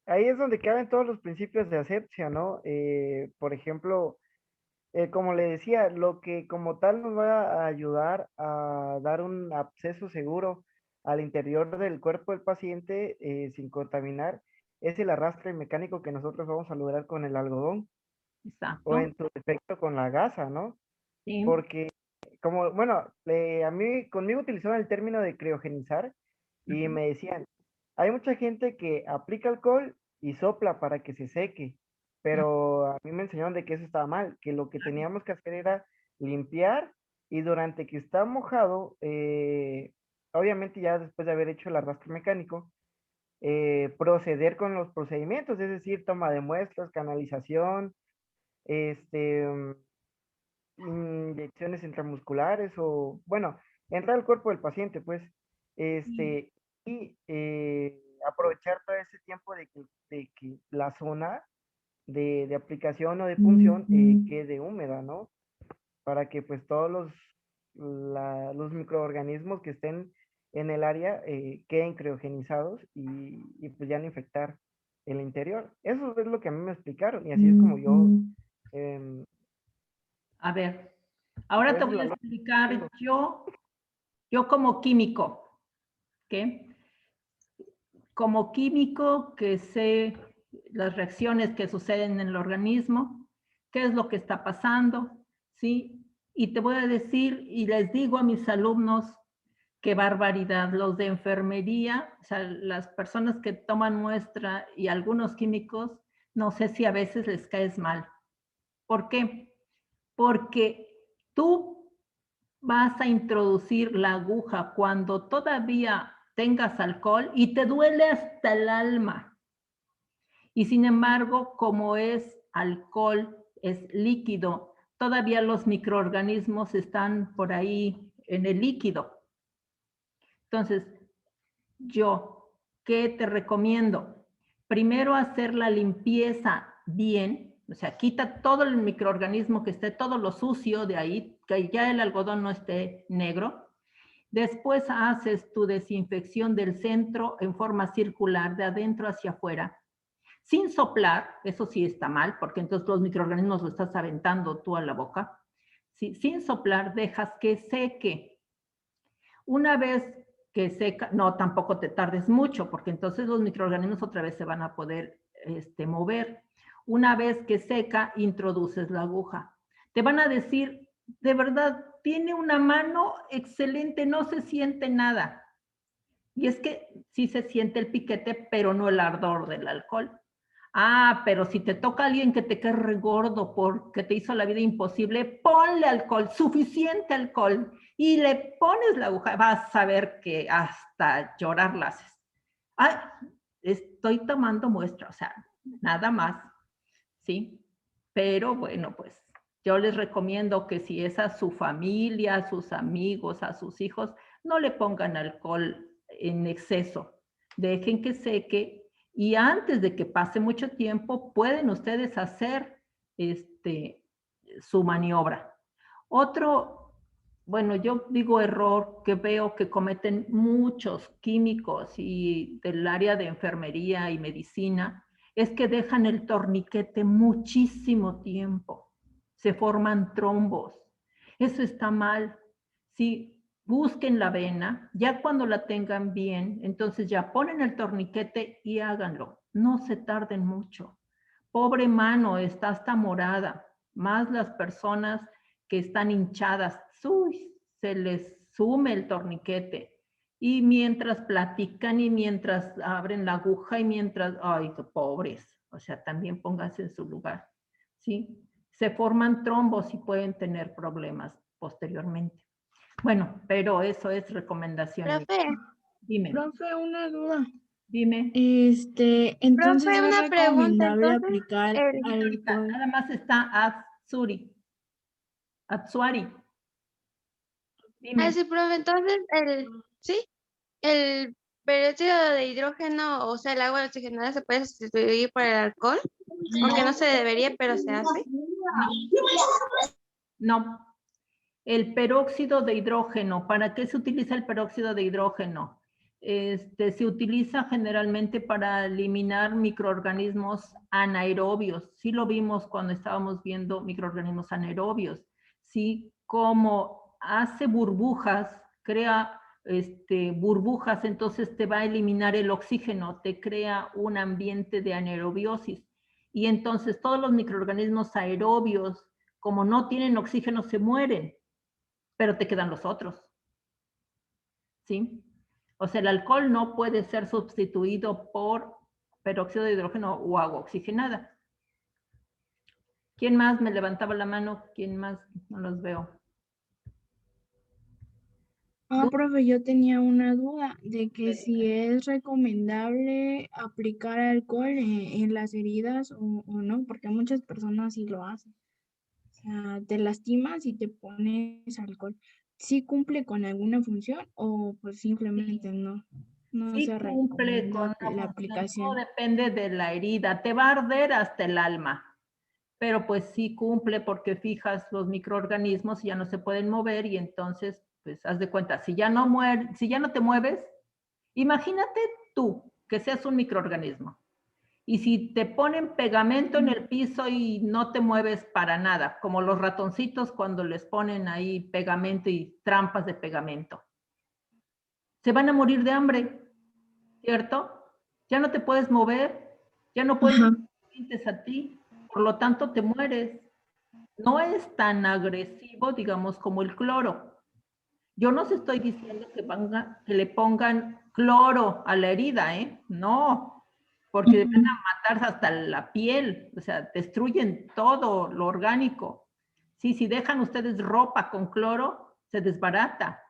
Ahí es donde caben todos los principios de asepsia, ¿no? Por ejemplo, como le decía, lo que como tal nos va a ayudar a dar un acceso seguro al interior del cuerpo del paciente sin contaminar es el arrastre mecánico que nosotros vamos a lograr con el algodón. Exacto. O en su defecto con la gasa, ¿no? Sí. Porque, como, bueno, conmigo utilizaban el término de criogenizar y me decían, hay mucha gente que aplica alcohol y sopla para que se seque, pero a mí me enseñaron de que eso estaba mal, que lo que teníamos que hacer era limpiar y durante que está mojado, obviamente ya después de haber hecho el arrastre mecánico, proceder con los procedimientos, es decir, toma de muestras, canalización, inyecciones intramusculares o, bueno, entrar al cuerpo del paciente, pues, y aprovechar todo ese tiempo de que la zona de aplicación o de punción quede húmeda, ¿no? Para que pues todos los microorganismos que estén en el área queden criogenizados y pues ya no infectar el interior. Eso es lo que a mí me explicaron y así es como yo... A ver, ahora te voy a explicar yo como químico, ¿ok? Como químico que sé las reacciones que suceden en el organismo, qué es lo que está pasando, ¿sí? Y te voy a decir, y les digo a mis alumnos, qué barbaridad, los de enfermería, o sea, las personas que toman muestra y algunos químicos, no sé si a veces les caes mal. ¿Por qué? Porque tú vas a introducir la aguja cuando todavía tengas alcohol y te duele hasta el alma. Y sin embargo, como es alcohol, es líquido, todavía los microorganismos están por ahí en el líquido. Entonces, yo, ¿qué te recomiendo? Primero hacer la limpieza bien, o sea, quita todo el microorganismo que esté, todo lo sucio de ahí, que ya el algodón no esté negro. Después haces tu desinfección del centro en forma circular, de adentro hacia afuera, sin soplar, eso sí está mal, porque entonces los microorganismos lo estás aventando tú a la boca. Sí, sin soplar, dejas que seque. Una vez que seca, no, tampoco te tardes mucho, porque entonces los microorganismos otra vez se van a poder mover. Una vez que seca, introduces la aguja. Te van a decir, de verdad, tiene una mano excelente, no se siente nada. Y es que sí se siente el piquete, pero no el ardor del alcohol. Ah, pero si te toca a alguien que te quede regordo porque te hizo la vida imposible, ponle alcohol, suficiente alcohol, y le pones la aguja, vas a ver que hasta llorar la haces. Ah, estoy tomando muestra, o sea, nada más, ¿sí? Pero bueno, pues yo les recomiendo que si es a su familia, a sus amigos, a sus hijos, no le pongan alcohol en exceso. Dejen que seque y antes de que pase mucho tiempo pueden ustedes hacer su maniobra. Otro, bueno, yo digo error que veo que cometen muchos químicos y del área de enfermería y medicina, es que dejan el torniquete muchísimo tiempo. Se forman trombos. Eso está mal. Si busquen la vena, ya cuando la tengan bien, entonces ya ponen el torniquete y háganlo. No se tarden mucho. Pobre mano, está hasta morada. Más las personas que están hinchadas, uy, se les sume el torniquete. Y mientras platican y mientras abren la aguja y mientras, ay, pobres, o sea, también pónganse en su lugar, ¿sí? Se forman trombos y pueden tener problemas posteriormente. Bueno, pero eso es recomendación. Profe. Dime. Profe, una duda. Dime. Entonces Profe, es una pregunta, recomendable entonces, aplicar alcohol. Nada más está Atsuari. Dime. sí, profe, entonces, el peróxido de hidrógeno, o sea, el agua oxigenada se puede sustituir por el alcohol, aunque no se debería, pero se hace. No. El peróxido de hidrógeno, ¿para qué se utiliza el peróxido de hidrógeno? Se utiliza generalmente para eliminar microorganismos anaerobios. Sí lo vimos cuando estábamos viendo microorganismos anaerobios. Sí, como hace burbujas, crea burbujas, entonces te va a eliminar el oxígeno, te crea un ambiente de anaerobiosis. Y entonces todos los microorganismos aerobios, como no tienen oxígeno, se mueren, pero te quedan los otros. ¿Sí? O sea, el alcohol no puede ser sustituido por peróxido de hidrógeno o agua oxigenada. ¿Quién más me levantaba la mano? ¿Quién más? No los veo. Profe, yo tenía una duda de que si es recomendable aplicar alcohol en las heridas o no, porque muchas personas sí lo hacen. O sea, te lastimas y te pones alcohol. ¿Sí cumple con alguna función o pues simplemente no? No Sí se cumple con recomienda la aplicación. todo depende de la herida. Te va a arder hasta el alma. Pero pues sí cumple porque fijas los microorganismos y ya no se pueden mover y entonces, pues haz de cuenta, si ya no te mueves, imagínate tú que seas un microorganismo y si te ponen pegamento en el piso y no te mueves para nada, como los ratoncitos cuando les ponen ahí pegamento y trampas de pegamento, se van a morir de hambre, ¿cierto? Ya no te puedes mover, ya no puedes irte a ti, por lo tanto te mueres. No es tan agresivo, digamos, como el cloro. Yo no os estoy diciendo que le pongan cloro a la herida, ¿eh? No, porque van a matarse hasta la piel, o sea, destruyen todo lo orgánico. Sí, si dejan ustedes ropa con cloro, se desbarata,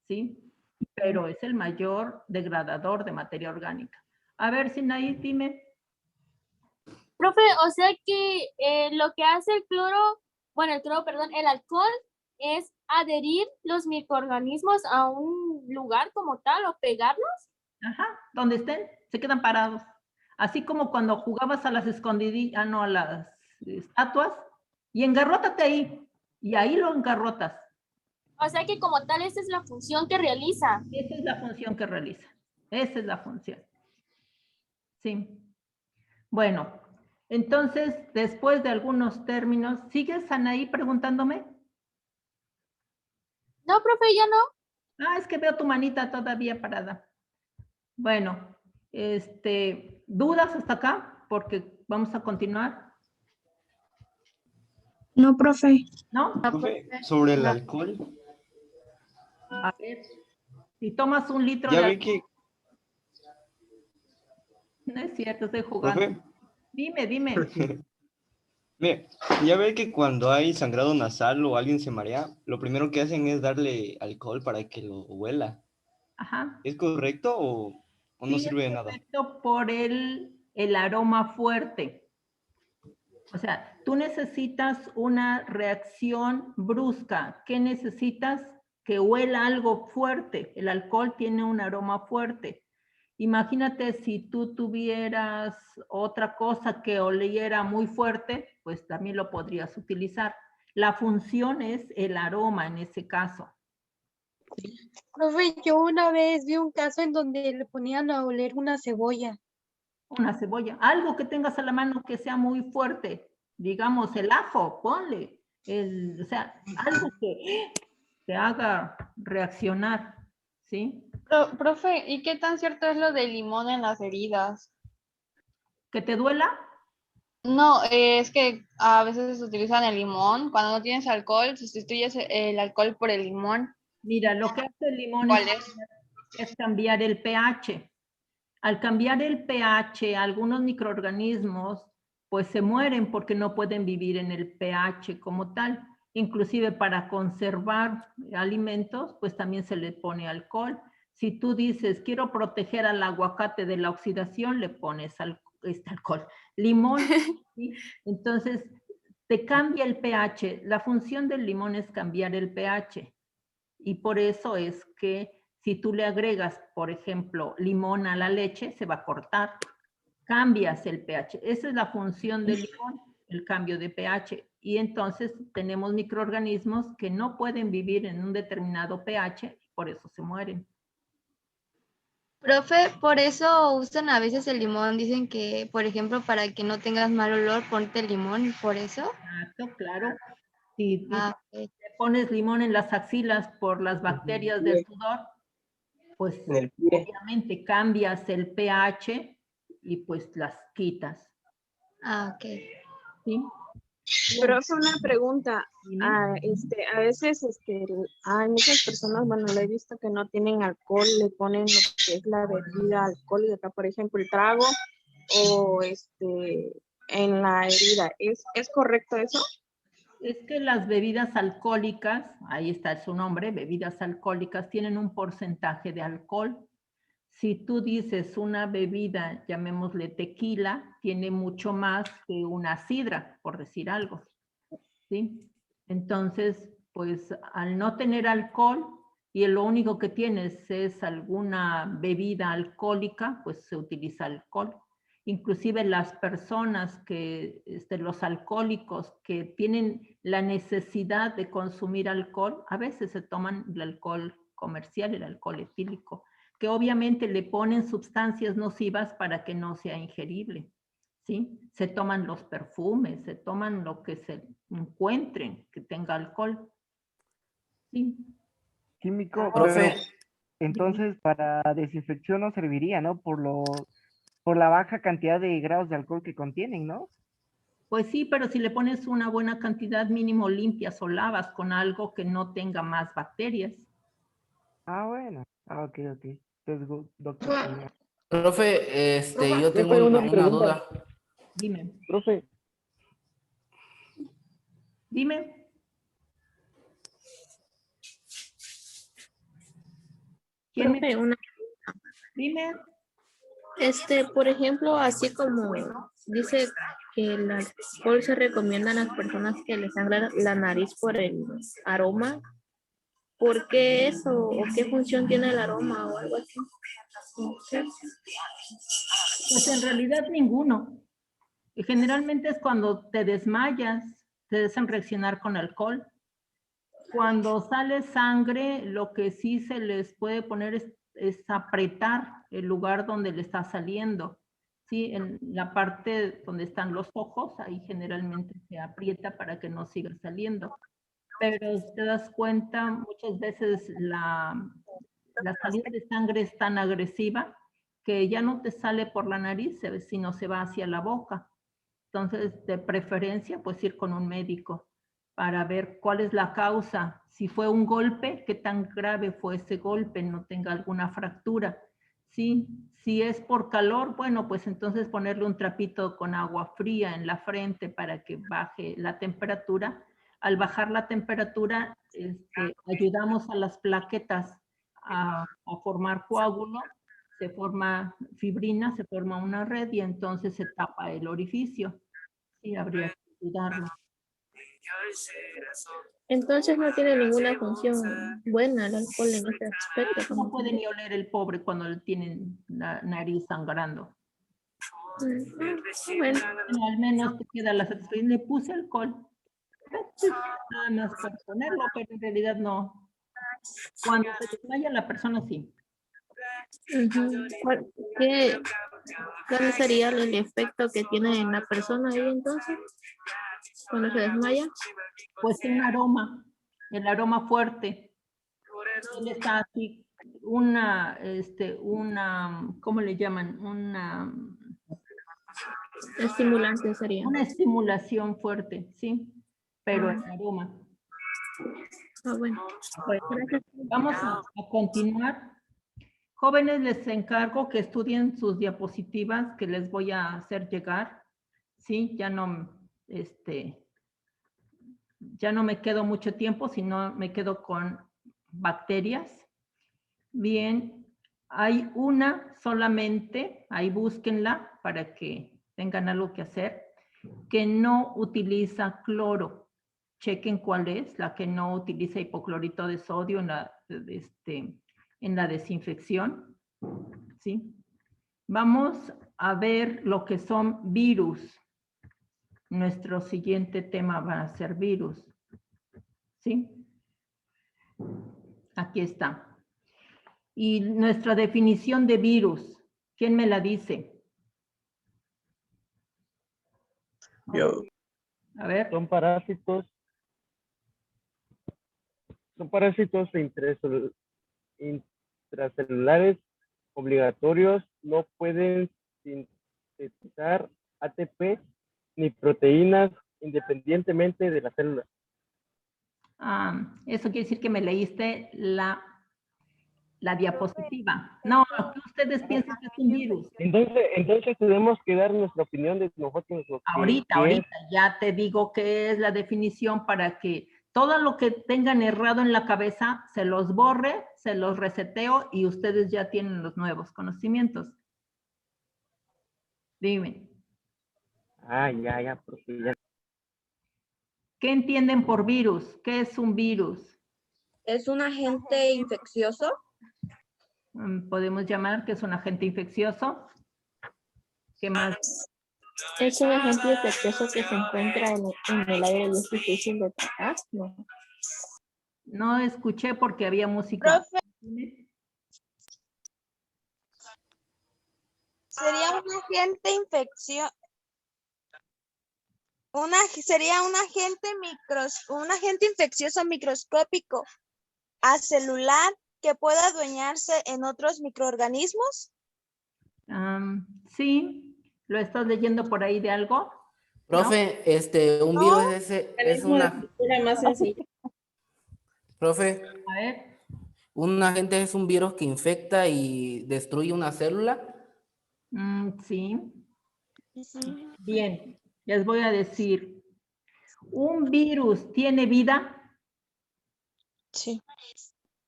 ¿sí? Pero es el mayor degradador de materia orgánica. A ver, Sinaí, dime. Profe, o sea que lo que hace el alcohol es adherir los microorganismos a un lugar como tal o pegarlos. Ajá, donde estén, se quedan parados. Así como cuando jugabas a las escondidillas, a las estatuas, y engarrótate ahí, y ahí lo engarrotas. O sea que como tal, esa es la función que realiza. Esa es la función que realiza. Esa es la función. Sí. Bueno, entonces, después de algunos términos, ¿sigues, Anaí, preguntándome? No, profe, ya no. Es que veo tu manita todavía parada. Bueno, ¿dudas hasta acá? Porque vamos a continuar. No, profe. ¿No? Profe, sobre el alcohol. A ver, si tomas un litro Ya de ve alcohol. que... No es cierto, estoy jugando. Profe. Dime. Mire, ya ve que cuando hay sangrado nasal o alguien se marea, lo primero que hacen es darle alcohol para que lo huela. Ajá. ¿Es correcto ¿O no Sí, sirve de es nada? perfecto por el aroma fuerte. O sea, tú necesitas una reacción brusca. ¿Qué necesitas? Que huela algo fuerte. El alcohol tiene un aroma fuerte. Imagínate si tú tuvieras otra cosa que oliera muy fuerte, pues también lo podrías utilizar. La función es el aroma en ese caso. Profe, yo una vez vi un caso en donde le ponían a oler una cebolla. Una cebolla, algo que tengas a la mano que sea muy fuerte, digamos el ajo, ponle, o sea, algo que te haga reaccionar, ¿sí? Profe, ¿y qué tan cierto es lo del limón en las heridas? ¿Que te duela? No, es que a veces utilizan el limón. Cuando no tienes alcohol, sustituyes el alcohol por el limón. Mira, lo que hace el limón ¿Cuál es cambiar el pH. Al cambiar el pH, algunos microorganismos pues se mueren porque no pueden vivir en el pH como tal. Inclusive para conservar alimentos, pues también se le pone alcohol. Si tú dices, quiero proteger al aguacate de la oxidación, le pones alcohol. Limón, ¿sí? Entonces, te cambia el pH. La función del limón es cambiar el pH. Y por eso es que si tú le agregas, por ejemplo, limón a la leche, se va a cortar. Cambias el pH. Esa es la función del limón, el cambio de pH. Y entonces tenemos microorganismos que no pueden vivir en un determinado pH y por eso se mueren. Profe, por eso usan a veces el limón. Dicen que, por ejemplo, para que no tengas mal olor, ponte el limón, ¿por eso? Exacto, claro. Si Okay. te pones limón en las axilas por las bacterias del sudor, pues obviamente cambias el pH y pues las quitas. Ok. ¿Sí? Profe, una pregunta. A veces hay muchas personas, bueno, lo he visto que no tienen alcohol, le ponen lo que es la bebida alcohólica, por ejemplo, el trago o en la herida. ¿Es correcto eso? Es que las bebidas alcohólicas, ahí está su nombre, bebidas alcohólicas, tienen un porcentaje de alcohol. Si tú dices una bebida, llamémosle tequila, tiene mucho más que una sidra, por decir algo, ¿sí? Entonces, pues al no tener alcohol y lo único que tienes es alguna bebida alcohólica, pues se utiliza alcohol. Inclusive las personas que, los alcohólicos que tienen la necesidad de consumir alcohol, a veces se toman el alcohol comercial, el alcohol etílico, que obviamente le ponen sustancias nocivas para que no sea ingerible, ¿sí? Se toman los perfumes, se toman lo que se encuentren que tenga alcohol. Sí. Químico, Profe. pero entonces para desinfección no serviría, ¿no? Por la baja cantidad de grados de alcohol que contienen, ¿no? Pues sí, pero si le pones una buena cantidad, mínimo limpias o lavas con algo que no tenga más bacterias. Ah, bueno. Ah, ok. Entonces, doctor. Profe, yo tengo Profe, una pregunta. duda. Dime. Profe. Dime. ¿Quién me... Dime. Por ejemplo, así como dice que el alcohol se recomienda a las personas que les sangra la nariz por el aroma, ¿por qué eso? ¿O qué función tiene el aroma o algo así? Pues en realidad ninguno. Y generalmente es cuando te desmayas, te dejan reaccionar con alcohol. Cuando sale sangre, lo que sí se les puede poner es apretar el lugar donde le está saliendo. Sí, en la parte donde están los ojos, ahí generalmente se aprieta para que no siga saliendo. Pero si te das cuenta, muchas veces la salida de sangre es tan agresiva que ya no te sale por la nariz, sino se va hacia la boca. Entonces, de preferencia, pues ir con un médico para ver cuál es la causa. Si fue un golpe, qué tan grave fue ese golpe, no tenga alguna fractura. ¿Sí? Si es por calor, bueno, pues entonces ponerle un trapito con agua fría en la frente para que baje la temperatura. Al bajar la temperatura, ayudamos a las plaquetas a formar coágulos, se forma fibrina, se forma una red y entonces se tapa el orificio. Sí, habría que cuidarlo. Entonces no tiene ninguna función buena el alcohol en este aspecto. No puede ni oler el pobre cuando le tienen la nariz sangrando. Bueno. Al menos te queda la satisfacción. Le puse alcohol. Nada más por ponerlo, pero en realidad no. Cuando se desmaya la persona, sí. ¿Cuál sería el efecto que tiene en la persona ahí entonces? Cuando se desmaya. Pues un aroma, el aroma fuerte. Él está así, ¿cómo le llaman? Estimulante sería. Una estimulación fuerte, sí, pero el aroma. Bueno. Gracias. Vamos a continuar. Jóvenes, les encargo que estudien sus diapositivas que les voy a hacer llegar. Sí, ya no me quedo mucho tiempo, sino me quedo con bacterias. Bien, hay una solamente, ahí búsquenla para que tengan algo que hacer, que no utiliza cloro. Chequen cuál es, la que no utiliza hipoclorito de sodio en la desinfección. ¿Sí? Vamos a ver lo que son virus. Nuestro siguiente tema va a ser virus. ¿Sí? Aquí está. Y nuestra definición de virus, ¿quién me la dice? Yo. A ver. Son parásitos intracelulares obligatorios, no pueden sintetizar ATP ni proteínas independientemente de la célula. Eso quiere decir que me leíste la diapositiva. No, ustedes piensan que es un virus. Entonces tenemos que dar nuestra opinión de nosotros. Ahorita ya te digo qué es la definición para que todo lo que tengan errado en la cabeza se los borre, se los reseteo y ustedes ya tienen los nuevos conocimientos. Dime. Ya, porque ya. ¿Qué entienden por virus? ¿Qué es un virus? ¿Es un agente infeccioso? Podemos llamar que es un agente infeccioso. ¿Qué más? Es un agente infeccioso que se encuentra en el aire y es difícil de tratar, ¿no? No escuché porque había música. Profe. Sería un agente infeccioso. Sería un agente infeccioso microscópico acelular que pueda adueñarse en otros microorganismos. Sí, ¿lo estás leyendo por ahí de algo? Profe, ¿no? un virus es una... Era más sencillo. Profe, a ver. ¿Un agente es un virus que infecta y destruye una célula? Sí. Bien, les voy a decir. ¿Un virus tiene vida? Sí.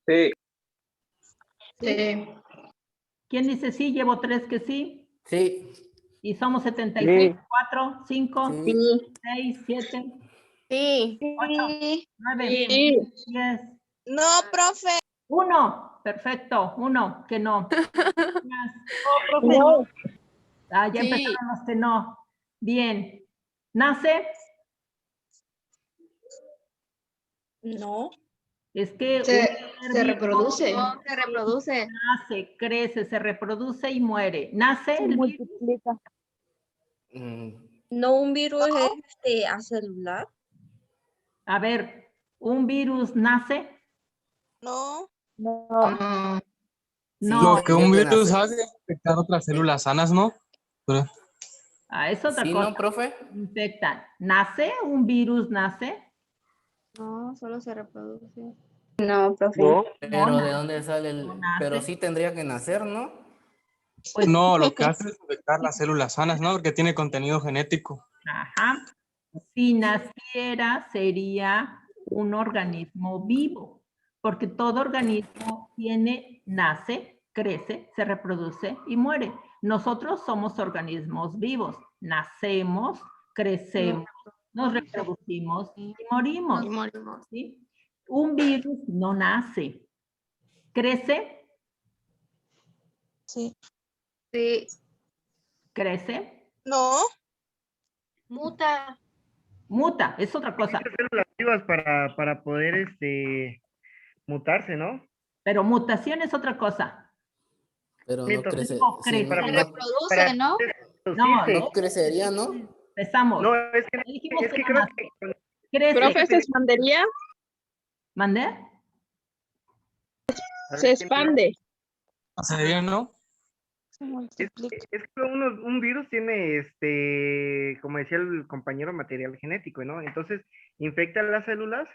Sí. Sí. ¿Quién dice sí? Llevo 3 que sí. Sí. Y somos 76, Sí. 4, 5, Sí. 6, 7. Sí. 8, 9, Sí. 10. No, profe. 1. Perfecto. 1, que no. No, profe. No. Ya Sí. empezaron los que no. Bien. ¿Nace? No. Es que Se reproduce. No, se reproduce. Nace, crece, se reproduce y muere. ¿Nace Se el virus? multiplica. No, un virus es acelular. A ver, ¿un virus nace? No. No. No. Lo que un virus hace es infectar otras células sanas, ¿no? Pero... Es otra ¿Sí, cosa. no, profe? Infectan. ¿Nace? ¿Un virus nace? No, solo se reproduce. No, profe. No. Pero No, ¿de dónde sale el...? nace. Pero sí tendría que nacer, ¿no? Pues, No, lo que hace es infectar las células sanas, ¿no? Porque tiene contenido genético. Ajá. Si naciera, sería un organismo vivo, porque todo organismo nace crece, se reproduce y muere. Nosotros somos organismos vivos. Nacemos, crecemos, nos reproducimos y morimos. ¿Sí? Un virus no nace. ¿Crece? Sí. Sí. ¿Crece? No. Muta. Muta, es otra cosa. Células vivas para poder mutarse, ¿no? Pero mutación es otra cosa. Pero no Entonces, crece. no sí, crece. no- Se no- reproduce, ¿no? No, no crecería, ¿no? empezamos. No, es que Dijimos que creo no que crece. Profe, ¿se expandería? ¿Mandé? Se expande. ¿Sería, no? es que un virus tiene, como decía el compañero, material genético, ¿no? Entonces, infecta las células,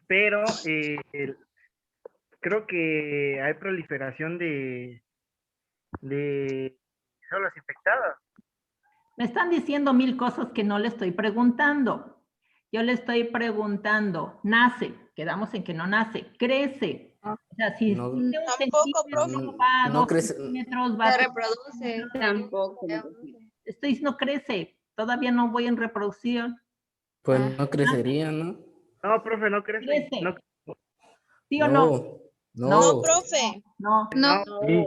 pero creo que hay proliferación de células infectadas. Me están diciendo 1000 cosas que no le estoy preguntando. Yo le estoy preguntando, nace, quedamos en que no nace, crece. O sea, si No. de un Tampoco, profe. centímetro va a No 2 crece. centímetros, va Se a... reproduce. Tampoco. Estoy diciendo crece, todavía no voy en reproducción. Pues no crecería, ¿no? No, profe, no crece. Crece. No, ¿Sí o no? No. No, profe. No, No. Sí.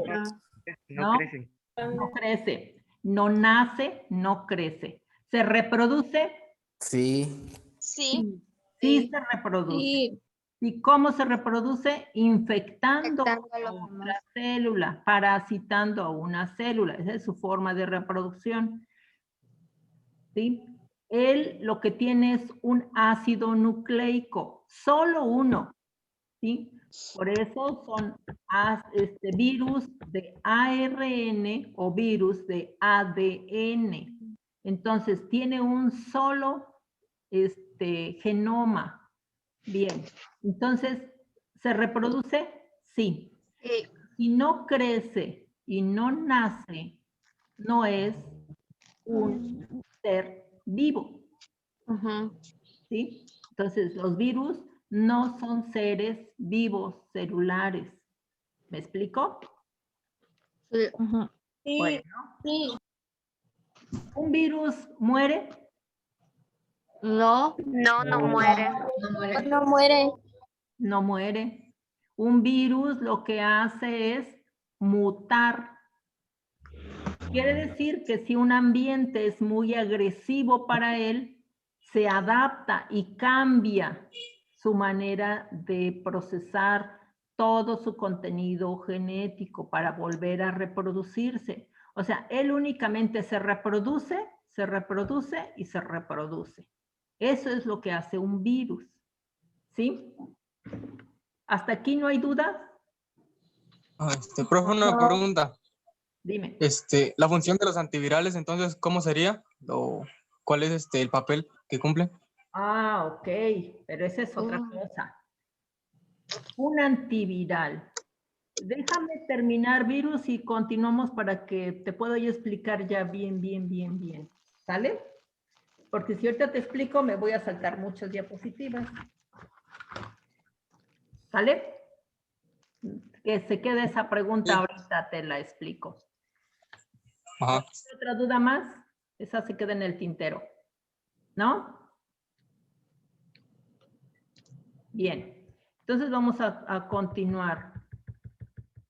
no crece. no crece. No nace, no crece. ¿Se reproduce? Sí. Sí. Sí se reproduce. Sí. ¿Y cómo se reproduce? Infectando Infectando a a los otra demás. célula, parasitando a una célula. Esa es su forma de reproducción. ¿Sí? Él lo que tiene es un ácido nucleico, solo uno. ¿Sí? Por eso son virus de ARN o virus de ADN. Entonces, tiene un solo genoma. Bien, entonces, ¿se reproduce? Sí. Si no crece y no nace, no es un ser vivo. ¿Sí? Entonces, los virus no son seres vivos, celulares. ¿Me explico? Sí. Bueno, Sí. ¿un virus muere? No. No, no muere. No muere. No muere. No muere. Un virus lo que hace es mutar. Quiere decir que si un ambiente es muy agresivo para él, se adapta y cambia su manera de procesar todo su contenido genético para volver a reproducirse. O sea, él únicamente se reproduce y se reproduce. Eso es lo que hace un virus. ¿Sí? ¿Hasta aquí no hay dudas? Profe, una pregunta. Dime. La función de los antivirales, entonces, ¿cómo sería? ¿O cuál es el papel que cumplen? Ah, ok, pero esa es otra cosa. Un antiviral. Déjame terminar virus y continuamos para que te pueda yo explicar ya bien. ¿Sale? Porque si ahorita te explico, me voy a saltar muchas diapositivas. ¿Sale? Que se quede esa pregunta, ahorita te la explico. Ajá. ¿Otra duda más? Esa se queda en el tintero. ¿No? Bien. Entonces vamos a continuar.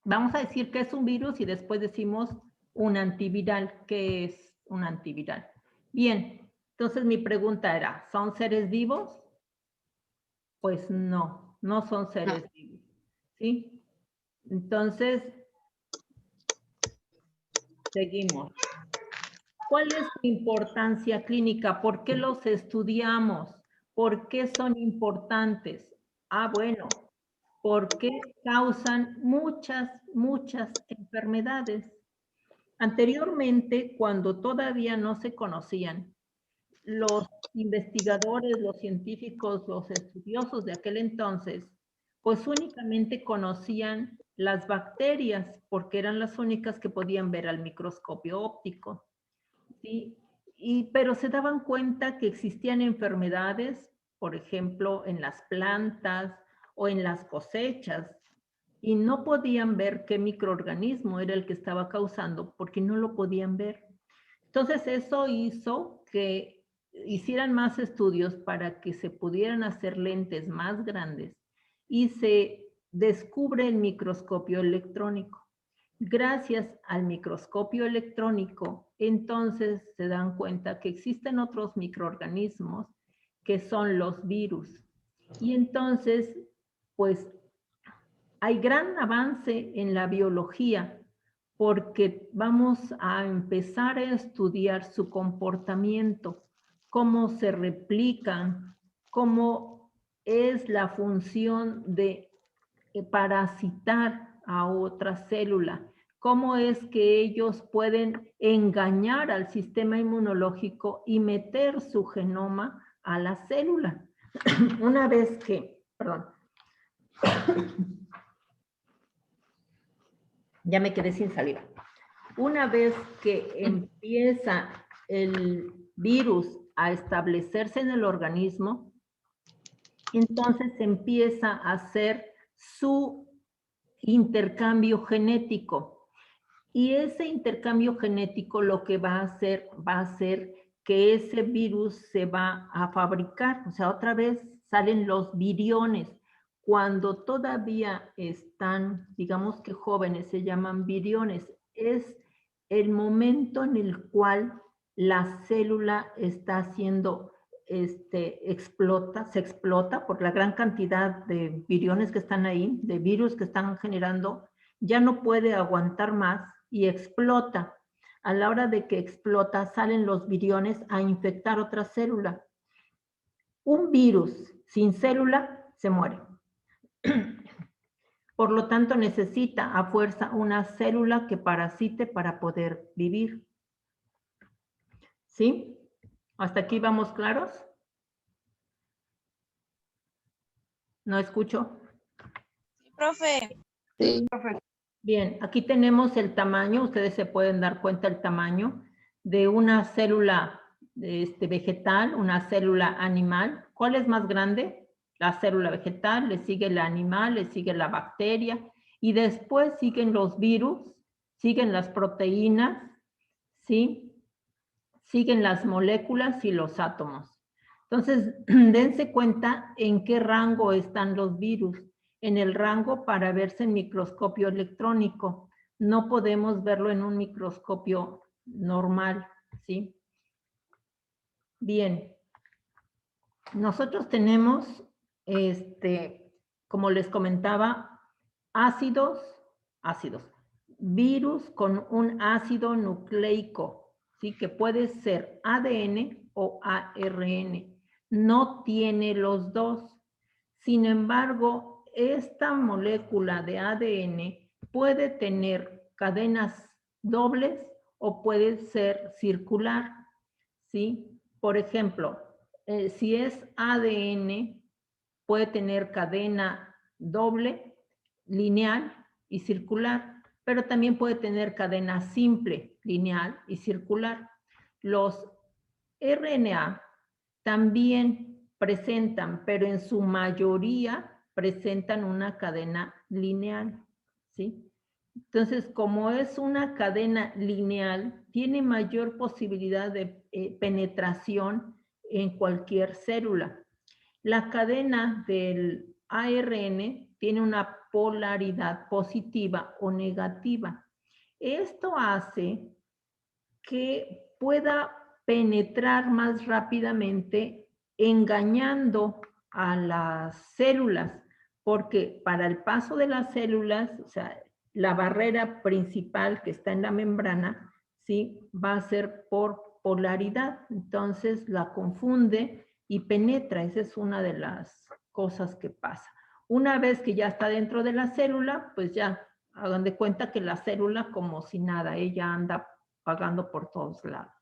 Vamos a decir que es un virus y después decimos un antiviral. ¿Qué es un antiviral? Bien. Entonces mi pregunta era, ¿son seres vivos? Pues no, no son seres vivos. ¿Sí? Entonces, seguimos. ¿Cuál es su importancia clínica? ¿Por qué los estudiamos? ¿Por qué son importantes? Ah, bueno, porque causan muchas enfermedades. Anteriormente, cuando todavía no se conocían, los investigadores, los científicos, los estudiosos de aquel entonces, pues únicamente conocían las bacterias, porque eran las únicas que podían ver al microscopio óptico. ¿Sí? Pero se daban cuenta que existían enfermedades, por ejemplo, en las plantas o en las cosechas, y no podían ver qué microorganismo era el que estaba causando porque no lo podían ver. Entonces eso hizo que hicieran más estudios para que se pudieran hacer lentes más grandes y se descubre el microscopio electrónico. Gracias al microscopio electrónico, entonces se dan cuenta que existen otros microorganismos que son los virus. Y entonces, pues, hay gran avance en la biología porque vamos a empezar a estudiar su comportamiento, cómo se replican, cómo es la función de parasitar a otra célula, cómo es que ellos pueden engañar al sistema inmunológico y meter su genoma a la célula. Una vez que, perdón, ya me quedé sin saliva. Una vez que empieza el virus a establecerse en el organismo, entonces empieza a hacer su intercambio genético. Y ese intercambio genético lo que va a hacer que ese virus se va a fabricar. O sea, otra vez salen los viriones. Cuando todavía están, digamos que jóvenes, se llaman viriones. Es el momento en el cual la célula está siendo, se explota por la gran cantidad de viriones que están ahí, de virus que están generando, ya no puede aguantar más y explota. A la hora de que explota, salen los viriones a infectar otra célula. Un virus sin célula se muere. Por lo tanto, necesita a fuerza una célula que parasite para poder vivir. ¿Sí? ¿Hasta aquí vamos claros? No escucho. Profe. Sí. Bien, aquí tenemos el tamaño. Ustedes se pueden dar cuenta el tamaño de una célula vegetal, una célula animal. ¿Cuál es más grande? La célula vegetal, le sigue la animal, le sigue la bacteria y después siguen los virus, siguen las proteínas, ¿sí? Siguen las moléculas y los átomos. Entonces, dense cuenta en qué rango están los virus. En el rango para verse en microscopio electrónico. No podemos verlo en un microscopio normal, ¿sí? Bien. Nosotros tenemos, como les comentaba, ácidos, virus con un ácido nucleico, ¿sí? Que puede ser ADN o ARN. No tiene los dos. Sin embargo, esta molécula de ADN puede tener cadenas dobles o puede ser circular, ¿sí? Por ejemplo, si es ADN, puede tener cadena doble, lineal y circular, pero también puede tener cadena simple, lineal y circular. Los RNA también presentan, pero en su mayoría presentan una cadena lineal, ¿sí? Entonces, como es una cadena lineal, tiene mayor posibilidad de penetración en cualquier célula. La cadena del ARN tiene una polaridad positiva o negativa. Esto hace que pueda penetrar más rápidamente engañando a las células, porque para el paso de las células, o sea, la barrera principal que está en la membrana, ¿sí? Va a ser por polaridad, entonces la confunde y penetra. Esa es una de las cosas que pasa. Una vez que ya está dentro de la célula, pues ya hagan de cuenta que la célula como si nada, ella anda pagando por todos lados,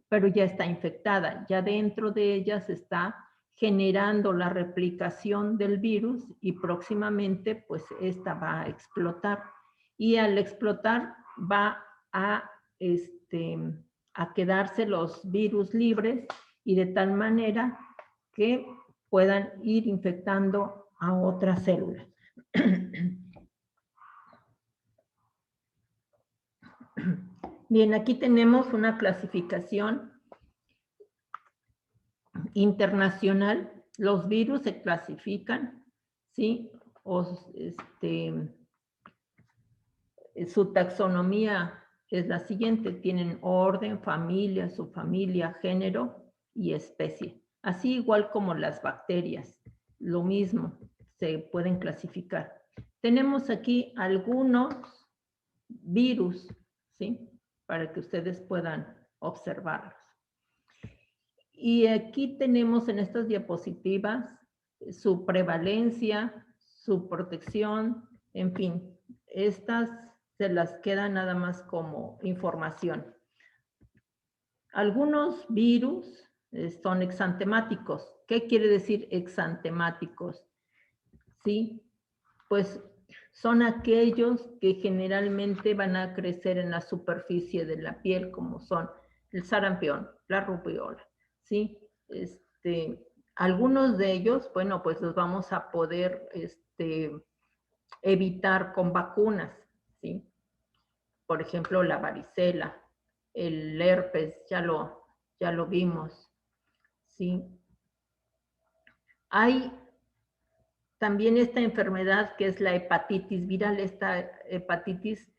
pero ya está infectada, ya dentro de ella se está generando la replicación del virus y próximamente pues esta va a explotar. Y al explotar va a quedarse los virus libres y de tal manera que puedan ir infectando a otras células. Bien, aquí tenemos una clasificación internacional. Los virus se clasifican, ¿sí? Su taxonomía es la siguiente. Tienen orden, familia, subfamilia, género y especie. Así igual como las bacterias. Lo mismo, se pueden clasificar. Tenemos aquí algunos virus, ¿sí? Para que ustedes puedan observarlos. Y aquí tenemos en estas diapositivas su prevalencia, su protección, en fin, estas se las queda nada más como información. Algunos virus son exantemáticos. ¿Qué quiere decir exantemáticos? Sí, pues son aquellos que generalmente van a crecer en la superficie de la piel, como son el sarampión, la rubiola, ¿sí? Algunos de ellos, bueno, pues los vamos a poder evitar con vacunas, ¿sí? Por ejemplo, la varicela, el herpes, ya lo vimos, ¿sí? Hay también esta enfermedad que es la hepatitis viral. Esta hepatitis,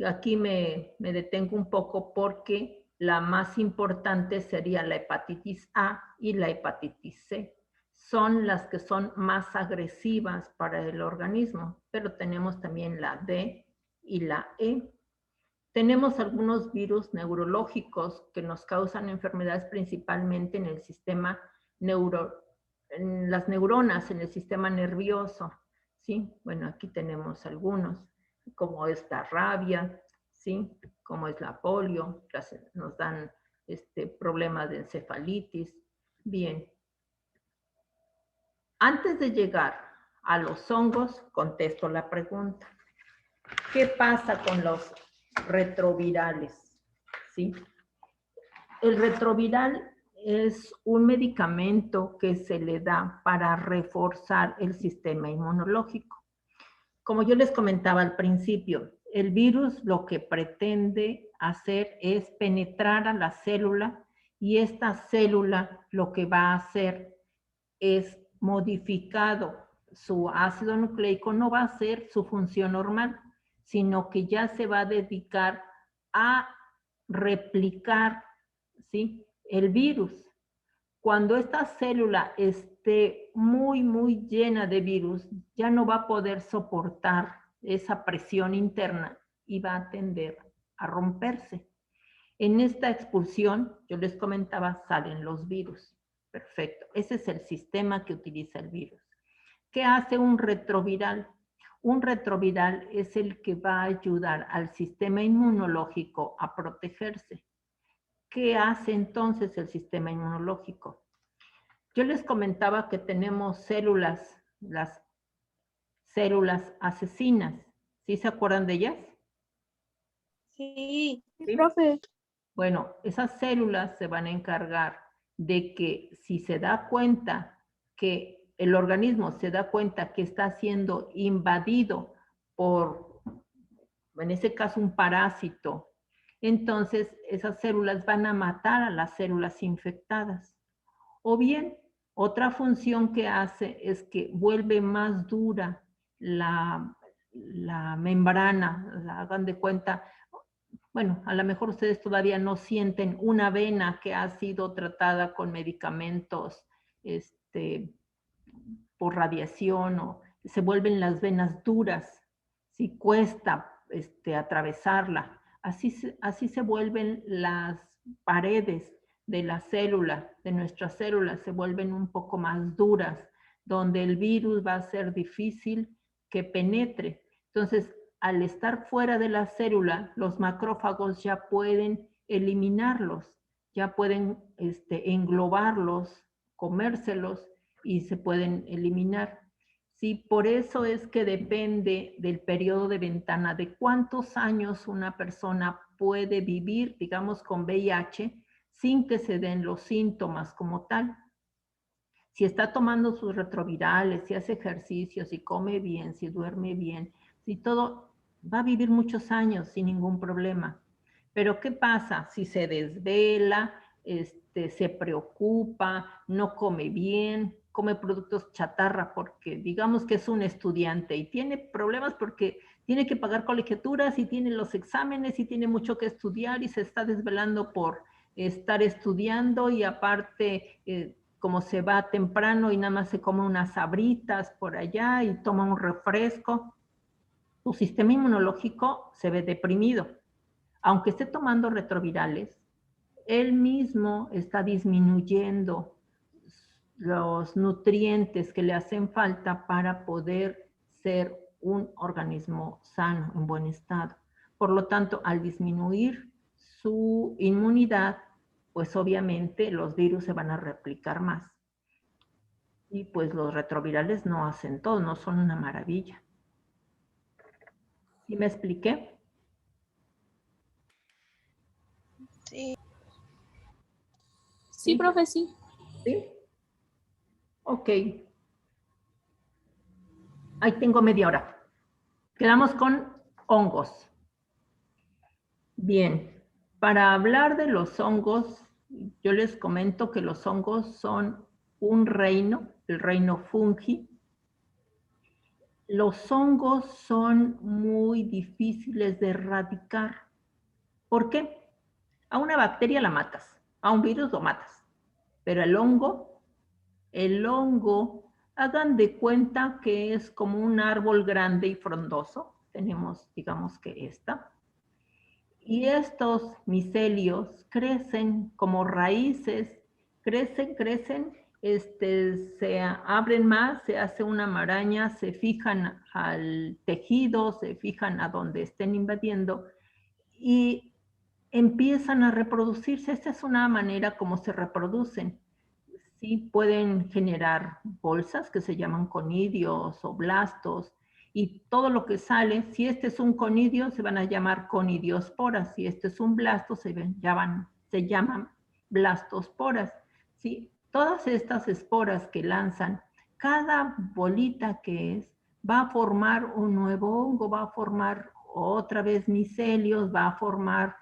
aquí me detengo un poco porque la más importante sería la hepatitis A y la hepatitis C. Son las que son más agresivas para el organismo, pero tenemos también la D y la E. Tenemos algunos virus neurológicos que nos causan enfermedades principalmente en el sistema en las neuronas, en el sistema nervioso, ¿sí? Bueno, aquí tenemos algunos, como es la rabia, ¿sí? Como es la polio, nos dan problemas de encefalitis. Bien. Antes de llegar a los hongos, contesto la pregunta. ¿Qué pasa con los retrovirales? ¿Sí? El retroviral es un medicamento que se le da para reforzar el sistema inmunológico. Como yo les comentaba al principio, el virus lo que pretende hacer es penetrar a la célula y esta célula lo que va a hacer es modificado su ácido nucleico, no va a ser su función normal, sino que ya se va a dedicar a replicar, ¿sí?, el virus. Cuando esta célula esté muy llena de virus, ya no va a poder soportar esa presión interna y va a tender a romperse. En esta expulsión, yo les comentaba, salen los virus. Perfecto. Ese es el sistema que utiliza el virus. ¿Qué hace un retroviral? Un retroviral es el que va a ayudar al sistema inmunológico a protegerse. ¿Qué hace entonces el sistema inmunológico? Yo les comentaba que tenemos células, las células asesinas. ¿Sí se acuerdan de ellas? Sí, ¿Sí? Profe. Bueno, esas células se van a encargar de que si se da cuenta que el organismo se da cuenta que está siendo invadido por, en ese caso, un parásito, entonces esas células van a matar a las células infectadas. O bien, otra función que hace es que vuelve más dura la membrana. Hagan de cuenta, bueno, a lo mejor ustedes todavía no sienten una vena que ha sido tratada con medicamentos por radiación, o se vuelven las venas duras, ¿sí? Cuesta atravesarla. Así se vuelven las paredes de la célula, de nuestras células, se vuelven un poco más duras, donde el virus va a ser difícil que penetre. Entonces, al estar fuera de la célula, los macrófagos ya pueden eliminarlos, ya pueden englobarlos, comérselos y se pueden eliminar. Sí, por eso es que depende del periodo de ventana, de cuántos años una persona puede vivir, digamos, con VIH, sin que se den los síntomas como tal. Si está tomando sus retrovirales, si hace ejercicio, si come bien, si duerme bien, si todo, va a vivir muchos años sin ningún problema. Pero ¿qué pasa si se desvela, se preocupa, no come bien, come productos chatarra porque digamos que es un estudiante y tiene problemas porque tiene que pagar colegiaturas y tiene los exámenes y tiene mucho que estudiar y se está desvelando por estar estudiando y aparte como se va temprano y nada más se come unas sabritas por allá y toma un refresco, su sistema inmunológico se ve deprimido. Aunque esté tomando retrovirales, él mismo está disminuyendo los nutrientes que le hacen falta para poder ser un organismo sano, en buen estado. Por lo tanto, al disminuir su inmunidad, pues obviamente los virus se van a replicar más. Y pues los retrovirales no hacen todo, no son una maravilla. ¿Sí me expliqué? Sí. Sí, profe, sí. ¿Sí? Ok. Ahí tengo media hora. Quedamos con hongos. Bien, para hablar de los hongos, yo les comento que los hongos son un reino, el reino fungi. Los hongos son muy difíciles de erradicar. ¿Por qué? A una bacteria la matas, a un virus lo matas, pero el hongo, hagan de cuenta que es como un árbol grande y frondoso. Tenemos, digamos que esta. Y estos micelios crecen como raíces, crecen, se abren más, se hace una maraña, se fijan al tejido, se fijan a donde estén invadiendo y empiezan a reproducirse. Esta es una manera como se reproducen. Sí, pueden generar bolsas que se llaman conidios o blastos, y todo lo que sale, si este es un conidio, se van a llamar conidiosporas, si este es un blasto, se llaman blastosporas, ¿sí? Todas estas esporas que lanzan, cada bolita que es, va a formar un nuevo hongo, va a formar otra vez micelios, va a formar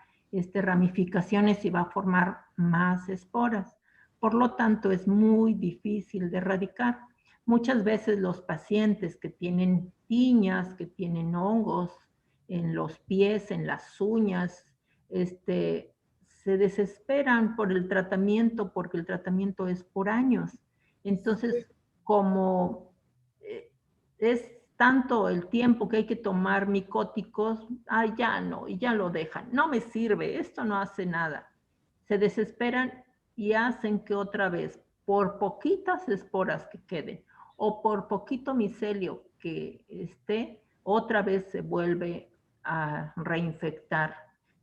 ramificaciones y va a formar más esporas. Por lo tanto, es muy difícil de erradicar. Muchas veces los pacientes que tienen tiñas, que tienen hongos en los pies, en las uñas, se desesperan por el tratamiento porque el tratamiento es por años. Entonces, como es tanto el tiempo que hay que tomar micóticos, ay, ya no, y ya lo dejan. No me sirve, esto no hace nada. Se desesperan y hacen que otra vez, por poquitas esporas que queden, o por poquito micelio que esté, otra vez se vuelve a reinfectar.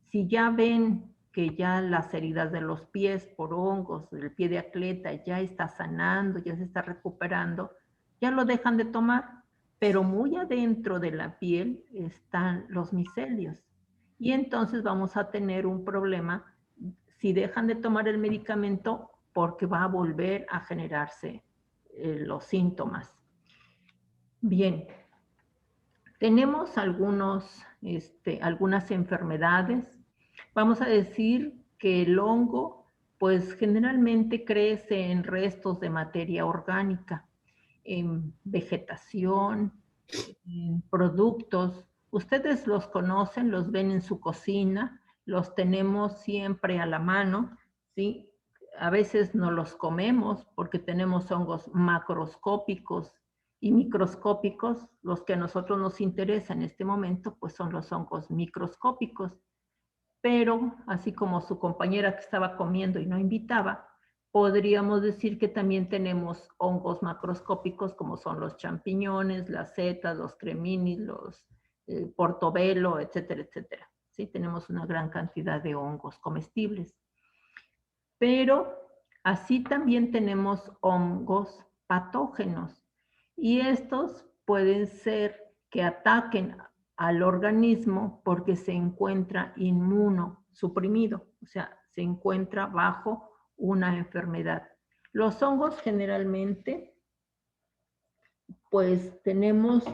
Si ya ven que ya las heridas de los pies por hongos, del pie de atleta, ya está sanando, ya se está recuperando, ya lo dejan de tomar, pero muy adentro de la piel están los micelios. Y entonces vamos a tener un problema si dejan de tomar el medicamento porque va a volver a generarse los síntomas. Bien, tenemos algunas enfermedades. Vamos a decir que el hongo, pues generalmente crece en restos de materia orgánica, en vegetación, en productos. Ustedes los conocen, los ven en su cocina, los tenemos siempre a la mano, ¿sí? A veces no los comemos porque tenemos hongos macroscópicos y microscópicos. Los que a nosotros nos interesan en este momento, pues son los hongos microscópicos. Pero, así como su compañera que estaba comiendo y no invitaba, podríamos decir que también tenemos hongos macroscópicos como son los champiñones, las setas, los creminis, los portobelo, etcétera, etcétera. Sí, tenemos una gran cantidad de hongos comestibles. Pero así también tenemos hongos patógenos y estos pueden ser que ataquen al organismo porque se encuentra inmunosuprimido, o sea, se encuentra bajo una enfermedad. Los hongos generalmente, pues tenemos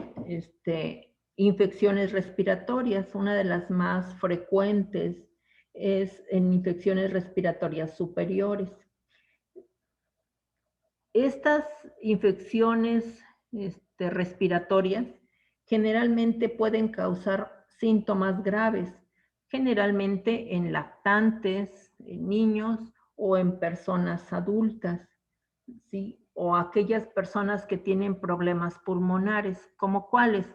infecciones respiratorias. Una de las más frecuentes es en infecciones respiratorias superiores. Estas infecciones respiratorias generalmente pueden causar síntomas graves, generalmente en lactantes, en niños o en personas adultas, ¿sí? O aquellas personas que tienen problemas pulmonares, ¿como cuáles?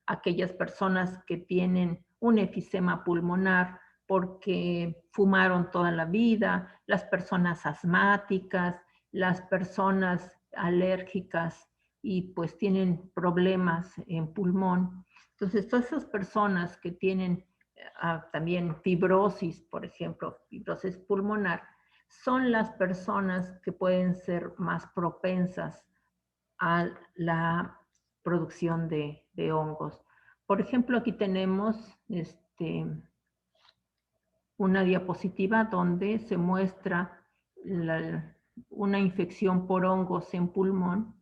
Aquellas personas que tienen un efisema pulmonar porque fumaron toda la vida, las personas asmáticas, las personas alérgicas y pues tienen problemas en pulmón. Entonces, todas esas personas que tienen también fibrosis, por ejemplo, fibrosis pulmonar, son las personas que pueden ser más propensas a la producción de hongos. Por ejemplo, aquí tenemos una diapositiva donde se muestra una infección por hongos en pulmón.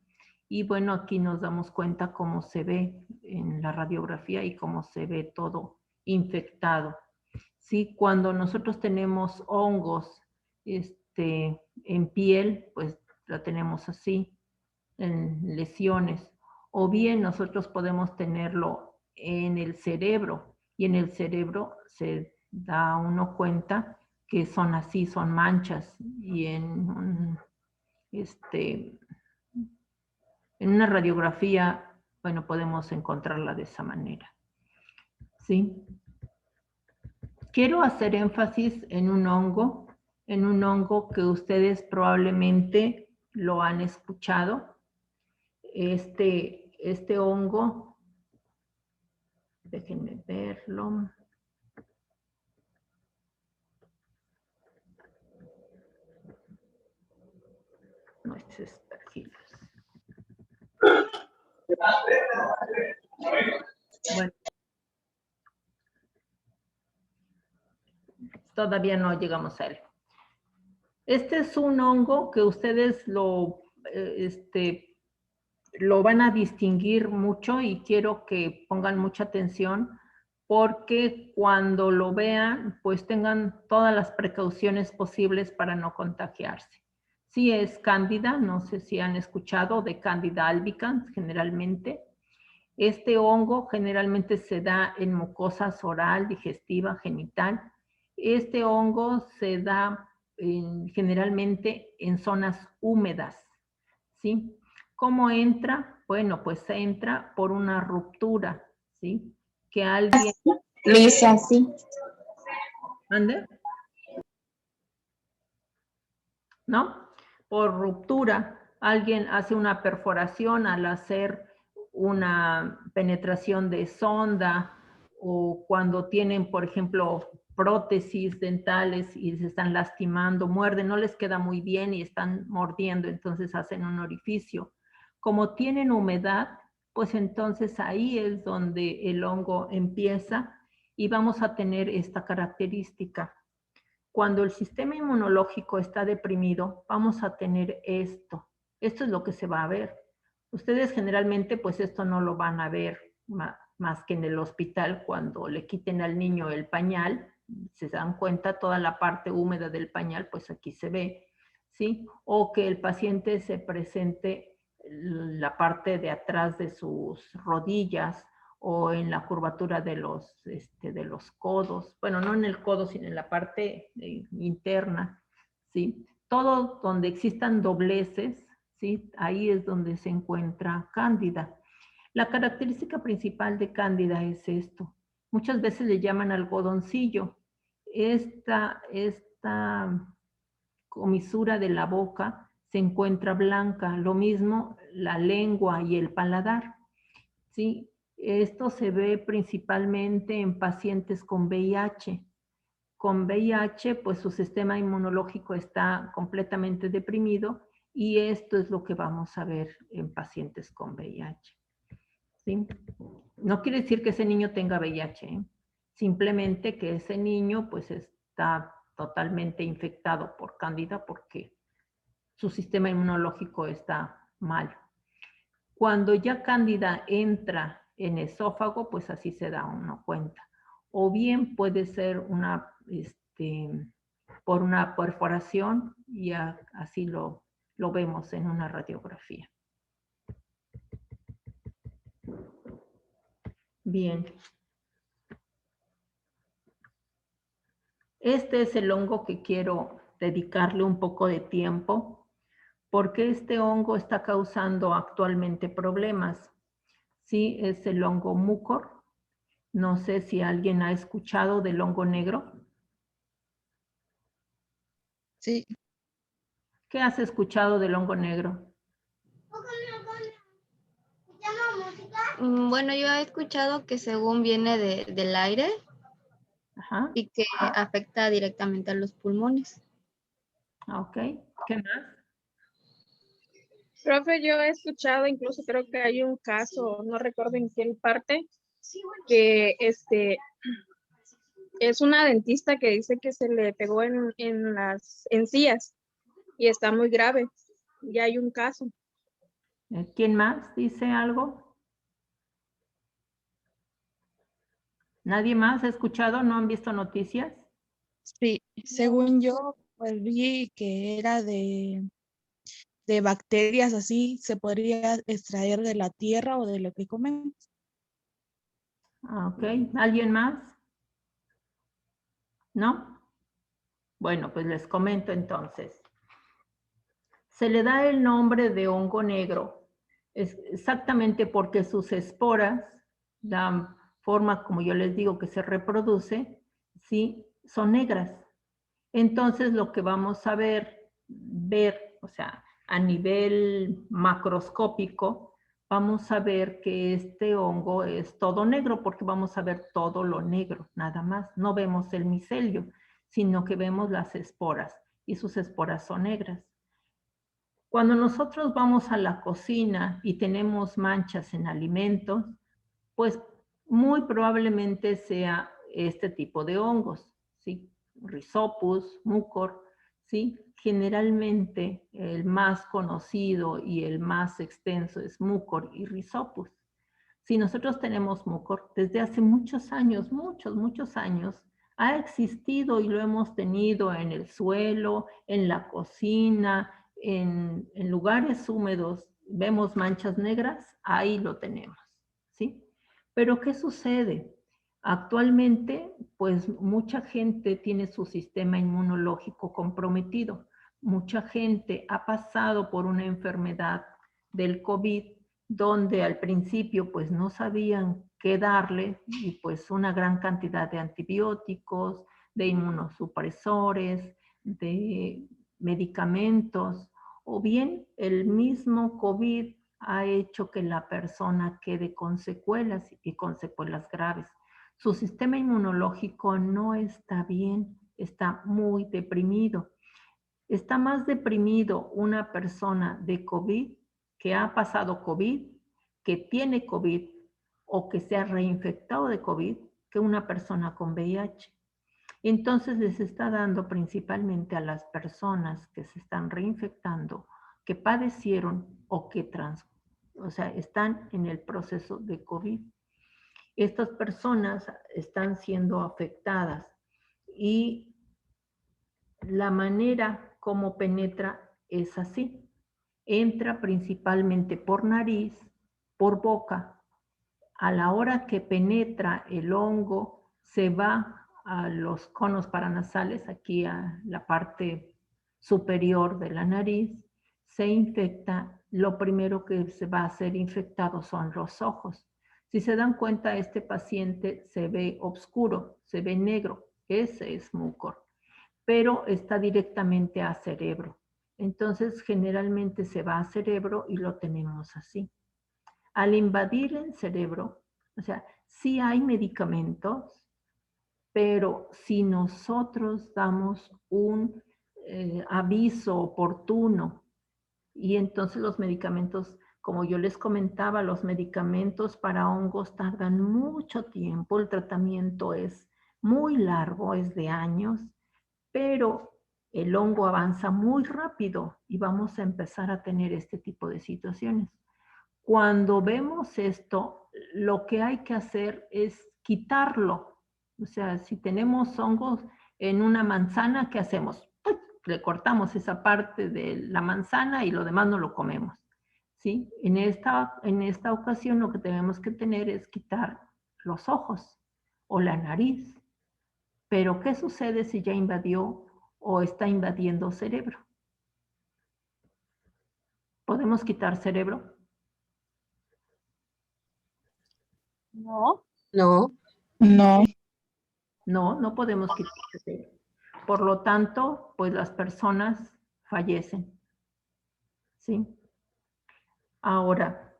Y bueno, aquí nos damos cuenta cómo se ve en la radiografía y cómo se ve todo infectado. ¿Sí? Cuando nosotros tenemos hongos en piel, pues la tenemos así, en lesiones. O bien nosotros podemos tenerlo en el cerebro, y en el cerebro se da uno cuenta que son así, son manchas, y en una radiografía, bueno, podemos encontrarla de esa manera. ¿Sí? Quiero hacer énfasis en un hongo que ustedes probablemente lo han escuchado. Este hongo, déjenme verlo. No, este es perfiles. Bueno. Todavía no llegamos a él. Este es un hongo que ustedes lo van a distinguir mucho y quiero que pongan mucha atención porque cuando lo vean, pues tengan todas las precauciones posibles para no contagiarse. Sí es cándida, no sé si han escuchado de Candida albicans generalmente. Este hongo generalmente se da en mucosas oral, digestiva, genital. Este hongo se da generalmente en zonas húmedas, ¿sí? ¿Cómo entra? Bueno, pues entra por una ruptura, ¿sí? Que alguien... Lo hice así. ¿Ande? ¿No? Por ruptura, alguien hace una perforación al hacer una penetración de sonda o cuando tienen, por ejemplo, prótesis dentales y se están lastimando, muerden, no les queda muy bien y están mordiendo, entonces hacen un orificio. Como tienen humedad, pues entonces ahí es donde el hongo empieza y vamos a tener esta característica. Cuando el sistema inmunológico está deprimido, vamos a tener esto. Esto es lo que se va a ver. Ustedes generalmente, pues esto no lo van a ver más que en el hospital cuando le quiten al niño el pañal. Se dan cuenta, toda la parte húmeda del pañal, pues aquí se ve, ¿sí? O que el paciente se presente la parte de atrás de sus rodillas o en la curvatura de los codos, bueno, no en el codo, sino en la parte interna, ¿sí? Todo donde existan dobleces, ¿sí? Ahí es donde se encuentra cándida. La característica principal de cándida es esto. Muchas veces le llaman algodoncillo. Esta comisura de la boca se encuentra blanca, lo mismo la lengua y el paladar, ¿sí? Esto se ve principalmente en pacientes con VIH. Con VIH, pues su sistema inmunológico está completamente deprimido y esto es lo que vamos a ver en pacientes con VIH. ¿Sí? No quiere decir que ese niño tenga VIH, ¿eh? Simplemente que ese niño pues está totalmente infectado por cándida porque su sistema inmunológico está mal. Cuando ya cándida entra en esófago, pues así se da uno cuenta. O bien puede ser una por una perforación y así lo vemos en una radiografía. Bien. Este es el hongo que quiero dedicarle un poco de tiempo, porque este hongo está causando actualmente problemas. Sí, es el hongo mucor. No sé si alguien ha escuchado del hongo negro. Sí. ¿Qué has escuchado del hongo negro? Bueno, yo he escuchado que según viene del aire y que afecta directamente a los pulmones. Ok, ¿qué más? Profe, yo he escuchado, incluso creo que hay un caso, no recuerdo en qué parte, que es una dentista que dice que se le pegó en las encías y está muy grave. Ya hay un caso. ¿Quién más dice algo? ¿Nadie más ha escuchado? ¿No han visto noticias? Sí, según yo, pues vi que era de bacterias así, se podría extraer de la tierra o de lo que comemos. Ok, ¿alguien más? ¿No? Bueno, pues les comento entonces. Se le da el nombre de hongo negro, exactamente porque sus esporas, la forma como yo les digo que se reproduce, ¿sí? Son negras. Entonces lo que vamos a ver, o sea, a nivel macroscópico, vamos a ver que este hongo es todo negro porque vamos a ver todo lo negro, nada más. No vemos el micelio, sino que vemos las esporas y sus esporas son negras. Cuando nosotros vamos a la cocina y tenemos manchas en alimentos, pues muy probablemente sea este tipo de hongos, ¿sí? Rhizopus, mucor, ¿sí? Generalmente el más conocido y el más extenso es mucor y Rhizopus. Si nosotros tenemos mucor, desde hace muchos años, muchos años, ha existido y lo hemos tenido en el suelo, en la cocina, en lugares húmedos, vemos manchas negras, ahí lo tenemos, ¿sí? Pero ¿qué sucede? Actualmente, pues mucha gente tiene su sistema inmunológico comprometido. Mucha gente ha pasado por una enfermedad del COVID, donde al principio pues no sabían qué darle y pues una gran cantidad de antibióticos, de inmunosupresores, de medicamentos, o bien el mismo COVID ha hecho que la persona quede con secuelas y con secuelas graves. Su sistema inmunológico no está bien, está muy deprimido. Está más deprimido una persona de COVID que ha pasado COVID, que tiene COVID o que se ha reinfectado de COVID que una persona con VIH. Entonces les está dando principalmente a las personas que se están reinfectando, que padecieron o que están en el proceso de COVID. Estas personas están siendo afectadas y la manera como penetra es así. Entra principalmente por nariz, por boca. A la hora que penetra el hongo, se va a los conos paranasales, aquí a la parte superior de la nariz, se infecta. Lo primero que se va a ser infectado son los ojos. Si se dan cuenta, este paciente se ve oscuro, se ve negro. Ese es mucor, pero está directamente a cerebro. Entonces, generalmente se va a cerebro y lo tenemos así. Al invadir el cerebro, o sea, sí hay medicamentos, pero si nosotros damos un aviso oportuno y entonces los medicamentos, como yo les comentaba, los medicamentos para hongos tardan mucho tiempo, el tratamiento es muy largo, es de años, pero el hongo avanza muy rápido y vamos a empezar a tener este tipo de situaciones. Cuando vemos esto, lo que hay que hacer es quitarlo. O sea, si tenemos hongos, en una manzana, ¿qué hacemos? Pues, le cortamos esa parte de la manzana y lo demás no lo comemos, ¿sí? En esta ocasión lo que tenemos que tener es quitar los ojos o la nariz. Pero, ¿qué sucede si ya invadió o está invadiendo cerebro? ¿Podemos quitar cerebro? No. No. No. No, no podemos quitar cerebro. Por lo tanto, pues las personas fallecen. ¿Sí? Ahora,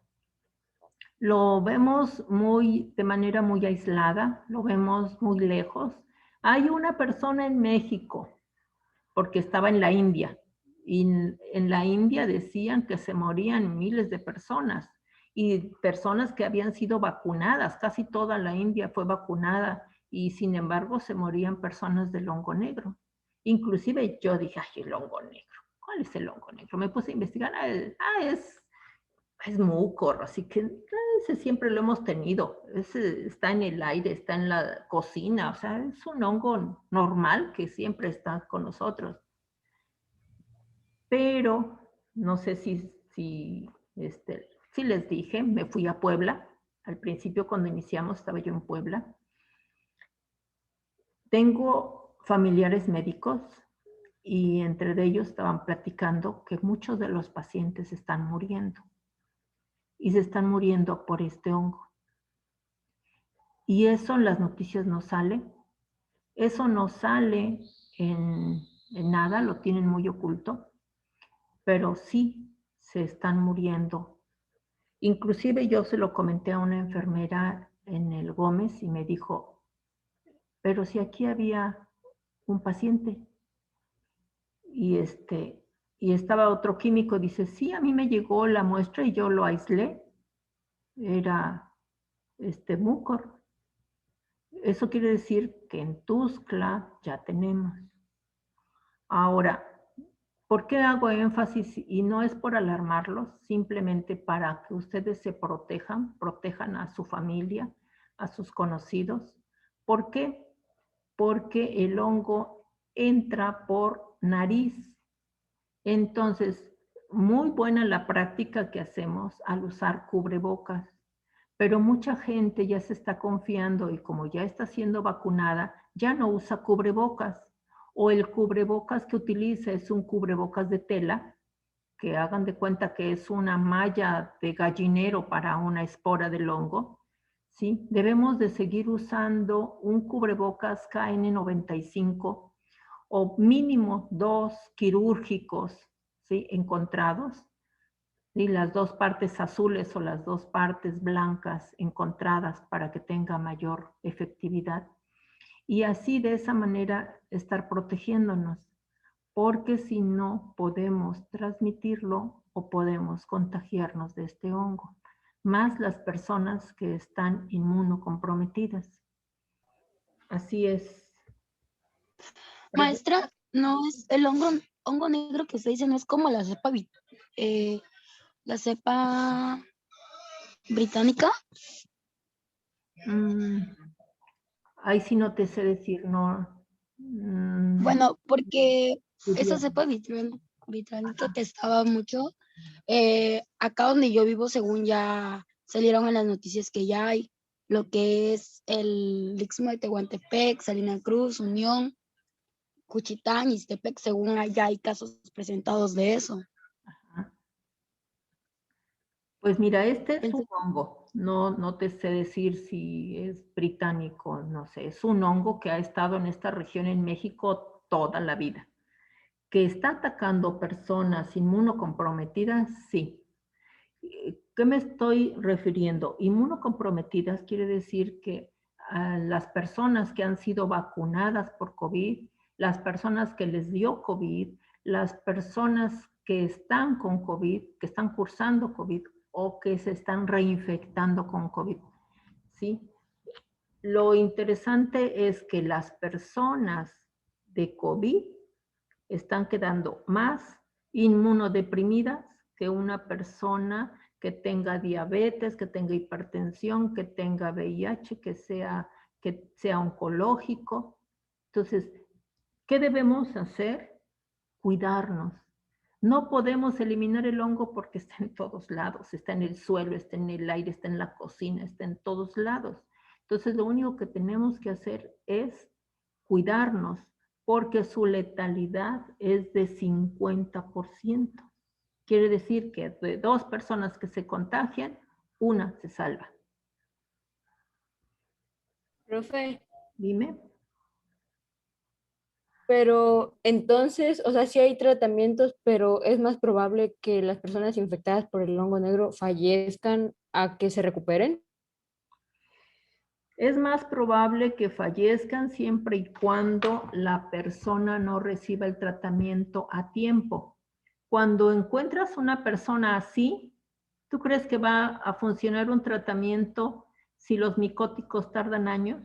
lo vemos de manera muy aislada, lo vemos muy lejos. Hay una persona en México, porque estaba en la India, y en la India decían que se morían miles de personas, y personas que habían sido vacunadas, casi toda la India fue vacunada, y sin embargo se morían personas del hongo negro. Inclusive yo dije, ay, el hongo negro, ¿cuál es el hongo negro? Me puse a investigar, es mucor, así que ese siempre lo hemos tenido, ese está en el aire, está en la cocina, o sea, es un hongo normal que siempre está con nosotros. Pero, no sé si les dije, me fui a Puebla, al principio cuando iniciamos estaba yo en Puebla. Tengo familiares médicos y entre ellos estaban platicando que muchos de los pacientes están muriendo. Y se están muriendo por este hongo. Y eso en las noticias no sale. Eso no sale en nada, lo tienen muy oculto. Pero sí se están muriendo. Inclusive yo se lo comenté a una enfermera en el Gómez y me dijo, pero si aquí había un paciente. Y estaba otro químico, dice, sí, a mí me llegó la muestra y yo lo aislé. Era mucor. Eso quiere decir que en Tuxtla ya tenemos. Ahora, ¿por qué hago énfasis? Y no es por alarmarlos, simplemente para que ustedes se protejan a su familia, a sus conocidos. ¿Por qué? Porque el hongo entra por nariz. Entonces, muy buena la práctica que hacemos al usar cubrebocas. Pero mucha gente ya se está confiando y como ya está siendo vacunada, ya no usa cubrebocas. O el cubrebocas que utiliza es un cubrebocas de tela, que hagan de cuenta que es una malla de gallinero para una espora del hongo. ¿Sí? Debemos de seguir usando un cubrebocas KN95 o mínimo 2 quirúrgicos, ¿sí? Encontrados. Y las dos partes azules o las dos partes blancas encontradas para que tenga mayor efectividad. Y así de esa manera estar protegiéndonos, porque si no podemos transmitirlo o podemos contagiarnos de este hongo, más las personas que están inmunocomprometidas. Así es. Maestra, no es el hongo negro que usted dice, no es como la cepa británica. Ahí sí no te sé decir, no. Bueno, porque esa cepa británica que estaba mucho, acá donde yo vivo, según ya salieron en las noticias que ya hay, lo que es el Istmo de Tehuantepec, Salina Cruz, Unión, Cuchitán, Ixtepec, según ya hay casos presentados de eso. Pues mira, este es un hongo, no te sé decir si es británico, no sé, es un hongo que ha estado en esta región en México toda la vida. ¿Que está atacando personas inmunocomprometidas? Sí. ¿Qué me estoy refiriendo? Inmunocomprometidas quiere decir que las personas que han sido vacunadas por COVID, las personas que les dio COVID, las personas que están con COVID, que están cursando COVID o que se están reinfectando con COVID, ¿sí? Lo interesante es que las personas de COVID están quedando más inmunodeprimidas que una persona que tenga diabetes, que tenga hipertensión, que tenga VIH, que sea oncológico. Entonces, ¿Qué debemos hacer? Cuidarnos. No podemos eliminar el hongo porque está en todos lados, está en el suelo, está en el aire, está en la cocina, está en todos lados. Entonces, lo único que tenemos que hacer es cuidarnos, porque su letalidad es de 50%. Quiere decir que de 2 personas que se contagian, 1 se salva. Profe. Dime. Pero entonces, o sea, sí hay tratamientos, pero es más probable que las personas infectadas por el hongo negro fallezcan a que se recuperen. Es más probable que fallezcan siempre y cuando la persona no reciba el tratamiento a tiempo. Cuando encuentras una persona así, ¿tú crees que va a funcionar un tratamiento si los micóticos tardan años?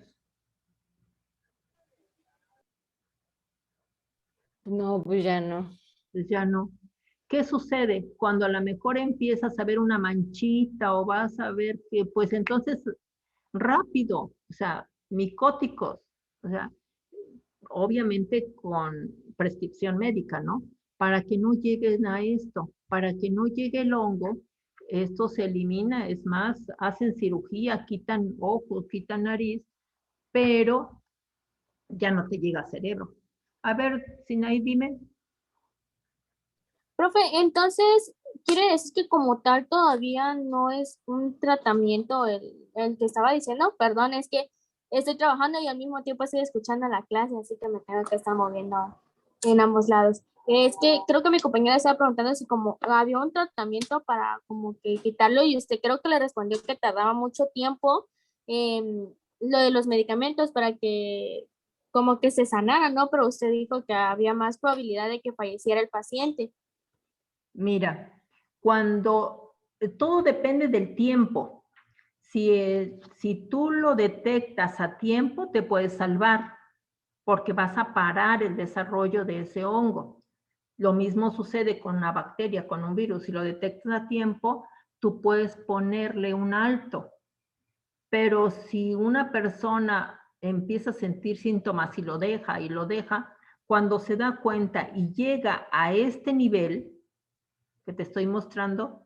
No, pues ya no. Pues ya no. ¿Qué sucede? Cuando a lo mejor empiezas a ver una manchita o vas a ver que, pues entonces, rápido, o sea, micóticos, o sea, obviamente con prescripción médica, ¿no? Para que no lleguen a esto, para que no llegue el hongo, esto se elimina, es más, hacen cirugía, quitan ojos, quitan nariz, pero ya no te llega al cerebro. A ver, Sinaí, dime. Profe, entonces, ¿quiere decir que como tal todavía no es un tratamiento el que estaba diciendo? Perdón, es que estoy trabajando y al mismo tiempo estoy escuchando la clase, así que me tengo que estar moviendo en ambos lados. Es que creo que mi compañera estaba preguntando si como había un tratamiento para como que quitarlo y usted creo que le respondió que tardaba mucho tiempo lo de los medicamentos para que como que se sanara, ¿no? Pero usted dijo que había más probabilidad de que falleciera el paciente. Mira, cuando todo depende del tiempo. Si tú lo detectas a tiempo, te puedes salvar, porque vas a parar el desarrollo de ese hongo. Lo mismo sucede con una bacteria, con un virus. Si lo detectas a tiempo, tú puedes ponerle un alto. Pero si una persona empieza a sentir síntomas y lo deja, cuando se da cuenta y llega a este nivel que te estoy mostrando,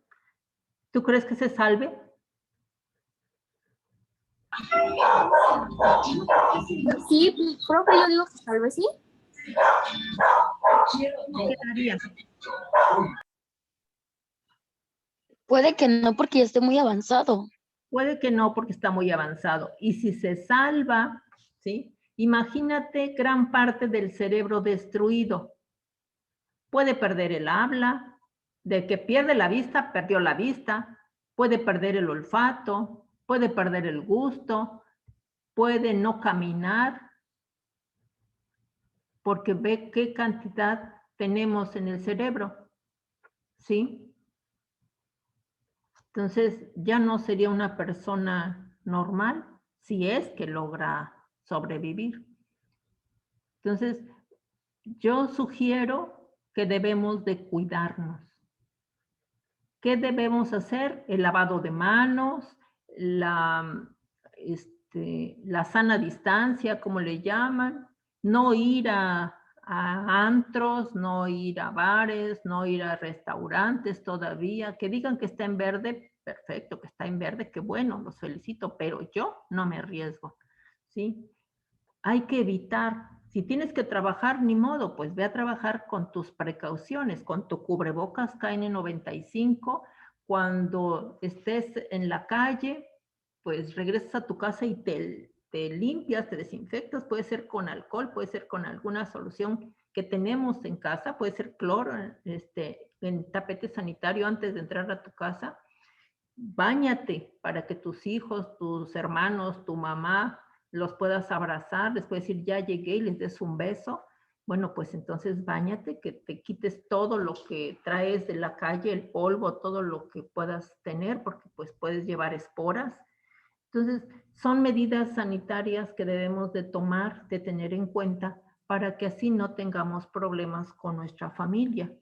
¿tú crees que se salve? Sí, profe, yo digo que tal vez sí. ¿Qué haría? Puede que no porque ya esté muy avanzado. Puede que no porque está muy avanzado. Y si se salva, ¿sí? Imagínate gran parte del cerebro destruido. Puede perder el habla, de que pierde la vista, perdió la vista, puede perder el olfato, puede perder el gusto, puede no caminar, porque ve qué cantidad tenemos en el cerebro, ¿sí? Entonces, ya no sería una persona normal si es que logra sobrevivir. Entonces, yo sugiero que debemos de cuidarnos. ¿Qué debemos hacer? El lavado de manos, la sana distancia, como le llaman, no ir a antros, no ir a bares, no ir a restaurantes todavía, que digan que está en verde, perfecto, que está en verde, qué bueno, los felicito, pero yo no me arriesgo, ¿sí? Hay que evitar, si tienes que trabajar, ni modo, pues ve a trabajar con tus precauciones, con tu cubrebocas KN95, cuando estés en la calle, pues regresas a tu casa y te limpias, te desinfectas, puede ser con alcohol, puede ser con alguna solución que tenemos en casa, puede ser cloro en tapete sanitario antes de entrar a tu casa. Báñate para que tus hijos, tus hermanos, tu mamá los puedas abrazar, les puedes decir ya llegué y les des un beso. Bueno, pues entonces báñate, que te quites todo lo que traes de la calle, el polvo, todo lo que puedas tener, porque pues puedes llevar esporas. Entonces, son medidas sanitarias que debemos de tomar, de tener en cuenta, para que así no tengamos problemas con nuestra familia.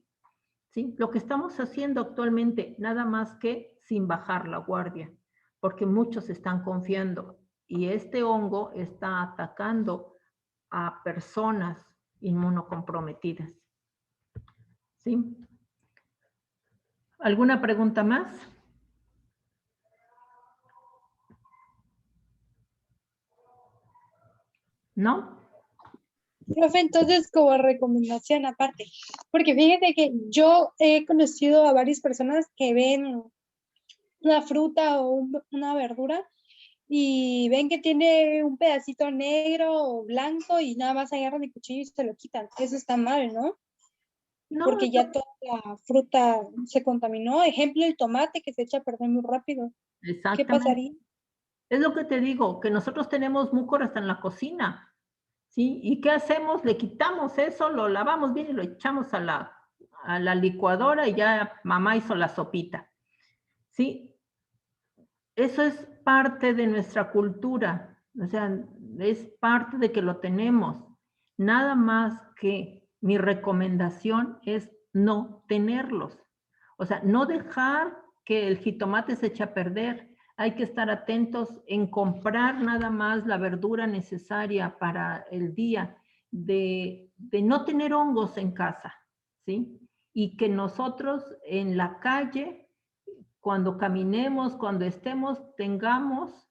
¿Sí? Lo que estamos haciendo actualmente, nada más que sin bajar la guardia, porque muchos están confiando y este hongo está atacando a personas inmunocomprometidas. ¿Sí? ¿Alguna pregunta más? ¿No? Profe, entonces como recomendación aparte, porque fíjate que yo he conocido a varias personas que ven una fruta o una verdura y ven que tiene un pedacito negro o blanco y nada más agarran el cuchillo y se lo quitan. Eso está mal, ¿no? No, porque ya toda la fruta se contaminó. Ejemplo, el tomate que se echa a perder muy rápido. ¿Qué pasaría? Es lo que te digo, que nosotros tenemos mucor hasta en la cocina. ¿Sí? ¿Y qué hacemos? Le quitamos eso, lo lavamos bien y lo echamos a la licuadora y ya mamá hizo la sopita. ¿Sí? Eso es parte de nuestra cultura, o sea, es parte de que lo tenemos. Nada más que mi recomendación es no tenerlos. O sea, no dejar que el jitomate se eche a perder. Hay que estar atentos en comprar nada más la verdura necesaria para el día, de no tener hongos en casa, ¿sí? Y que nosotros en la calle, cuando caminemos, cuando estemos, tengamos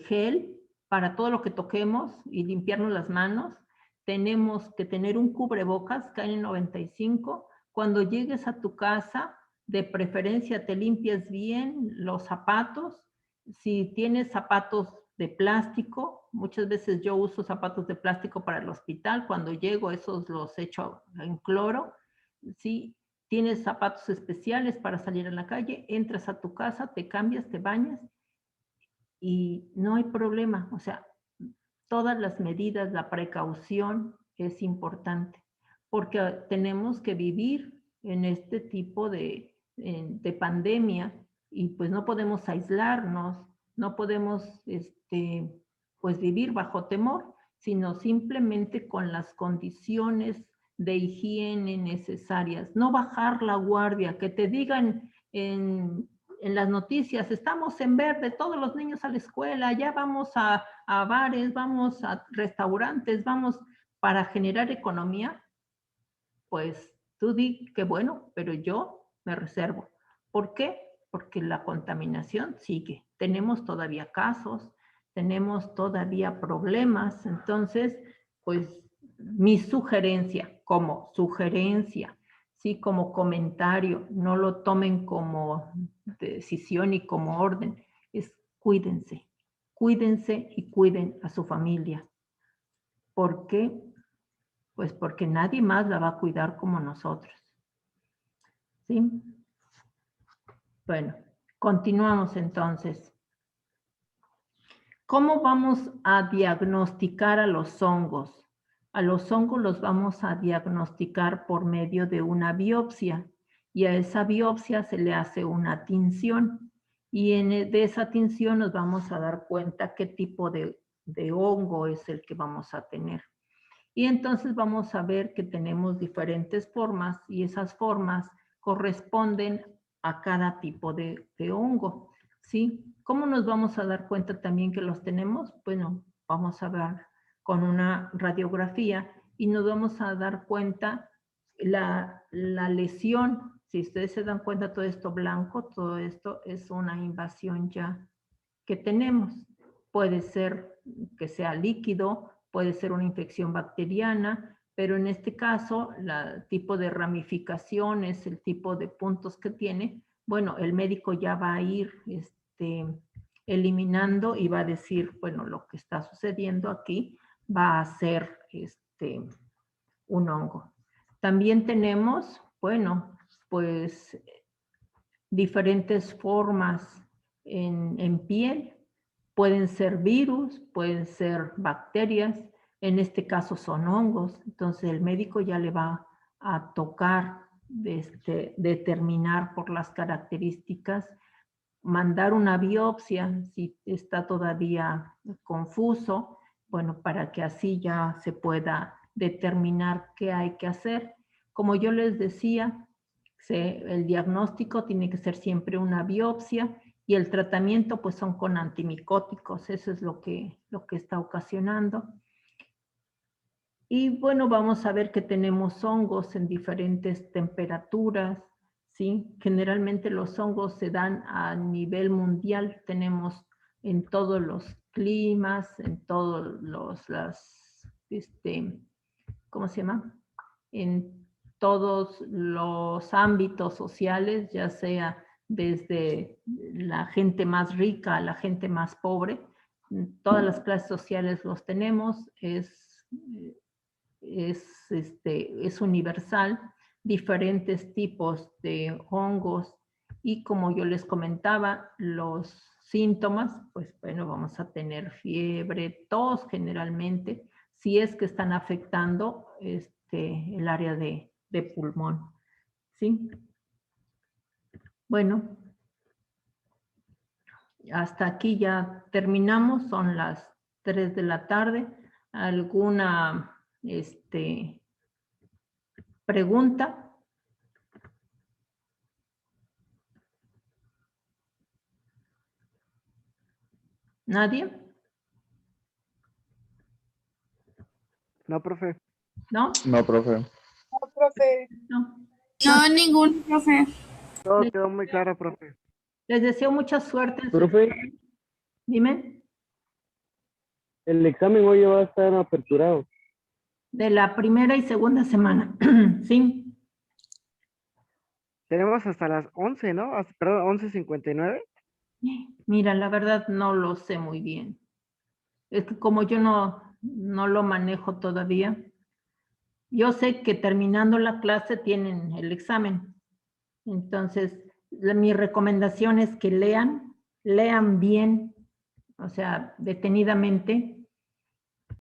gel para todo lo que toquemos y limpiarnos las manos. Tenemos que tener un cubrebocas KN95. Cuando llegues a tu casa, de preferencia te limpias bien los zapatos. Si tienes zapatos de plástico, muchas veces yo uso zapatos de plástico para el hospital. Cuando llego, esos los echo en cloro, ¿sí? Tienes zapatos especiales para salir a la calle, entras a tu casa, te cambias, te bañas y no hay problema. O sea, todas las medidas, la precaución es importante porque tenemos que vivir en este tipo de pandemia y pues no podemos aislarnos, no podemos pues vivir bajo temor, sino simplemente con las condiciones de higiene necesarias. No bajar la guardia, que te digan en las noticias, estamos en verde, todos los niños a la escuela, ya vamos a bares, vamos a restaurantes, vamos para generar economía, pues tú di que bueno, pero yo me reservo. ¿Por qué? Porque la contaminación sigue. Tenemos todavía casos, tenemos todavía problemas, entonces, pues mi sugerencia, sí, como comentario, no lo tomen como decisión y como orden, es cuídense y cuiden a su familia. ¿Por qué? Pues porque nadie más la va a cuidar como nosotros. ¿Sí? Bueno, continuamos entonces. ¿Cómo vamos a diagnosticar a los hongos? A los hongos los vamos a diagnosticar por medio de una biopsia y a esa biopsia se le hace una tinción y de esa tinción nos vamos a dar cuenta qué tipo de hongo es el que vamos a tener. Y entonces vamos a ver que tenemos diferentes formas y esas formas corresponden a cada tipo de hongo, ¿sí? ¿Cómo nos vamos a dar cuenta también que los tenemos? Bueno, vamos a ver con una radiografía y nos vamos a dar cuenta la lesión. Si ustedes se dan cuenta, todo esto blanco, todo esto es una invasión ya que tenemos. Puede ser que sea líquido, puede ser una infección bacteriana, pero en este caso, el tipo de ramificaciones, el tipo de puntos que tiene, bueno, el médico ya va a ir eliminando y va a decir, bueno, lo que está sucediendo aquí va a ser un hongo. También tenemos, bueno, pues diferentes formas en piel. Pueden ser virus, pueden ser bacterias, en este caso son hongos, entonces el médico ya le va a tocar determinar por las características, mandar una biopsia si está todavía confuso, bueno, para que así ya se pueda determinar qué hay que hacer. Como yo les decía, el diagnóstico tiene que ser siempre una biopsia y el tratamiento pues son con antimicóticos, eso es lo que está ocasionando. Y bueno, vamos a ver que tenemos hongos en diferentes temperaturas, ¿sí? Generalmente los hongos se dan a nivel mundial, tenemos en todos los climas, en todos ¿cómo se llama? En todos los ámbitos sociales, ya sea desde la gente más rica a la gente más pobre, todas las clases sociales los tenemos, es universal, diferentes tipos de hongos y como yo les comentaba, los síntomas, pues bueno, vamos a tener fiebre, tos generalmente, si es que están afectando el área de pulmón, ¿sí? Bueno, hasta aquí ya terminamos, son las 3 de la tarde. ¿Alguna pregunta? ¿Nadie? No, profe. ¿No? No, profe. No, profe. No. No, ningún, profe. Todo quedó muy claro, profe. Les deseo mucha suerte. En su Profe, examen. Dime. el examen hoy va a estar aperturado. De la primera y segunda semana, ¿sí? Tenemos hasta las 11, ¿no? Perdón, 11:59. Mira, la verdad no lo sé muy bien. Es que como yo no lo manejo todavía, yo sé que terminando la clase tienen el examen. Entonces, mi recomendación es que lean bien, o sea, detenidamente,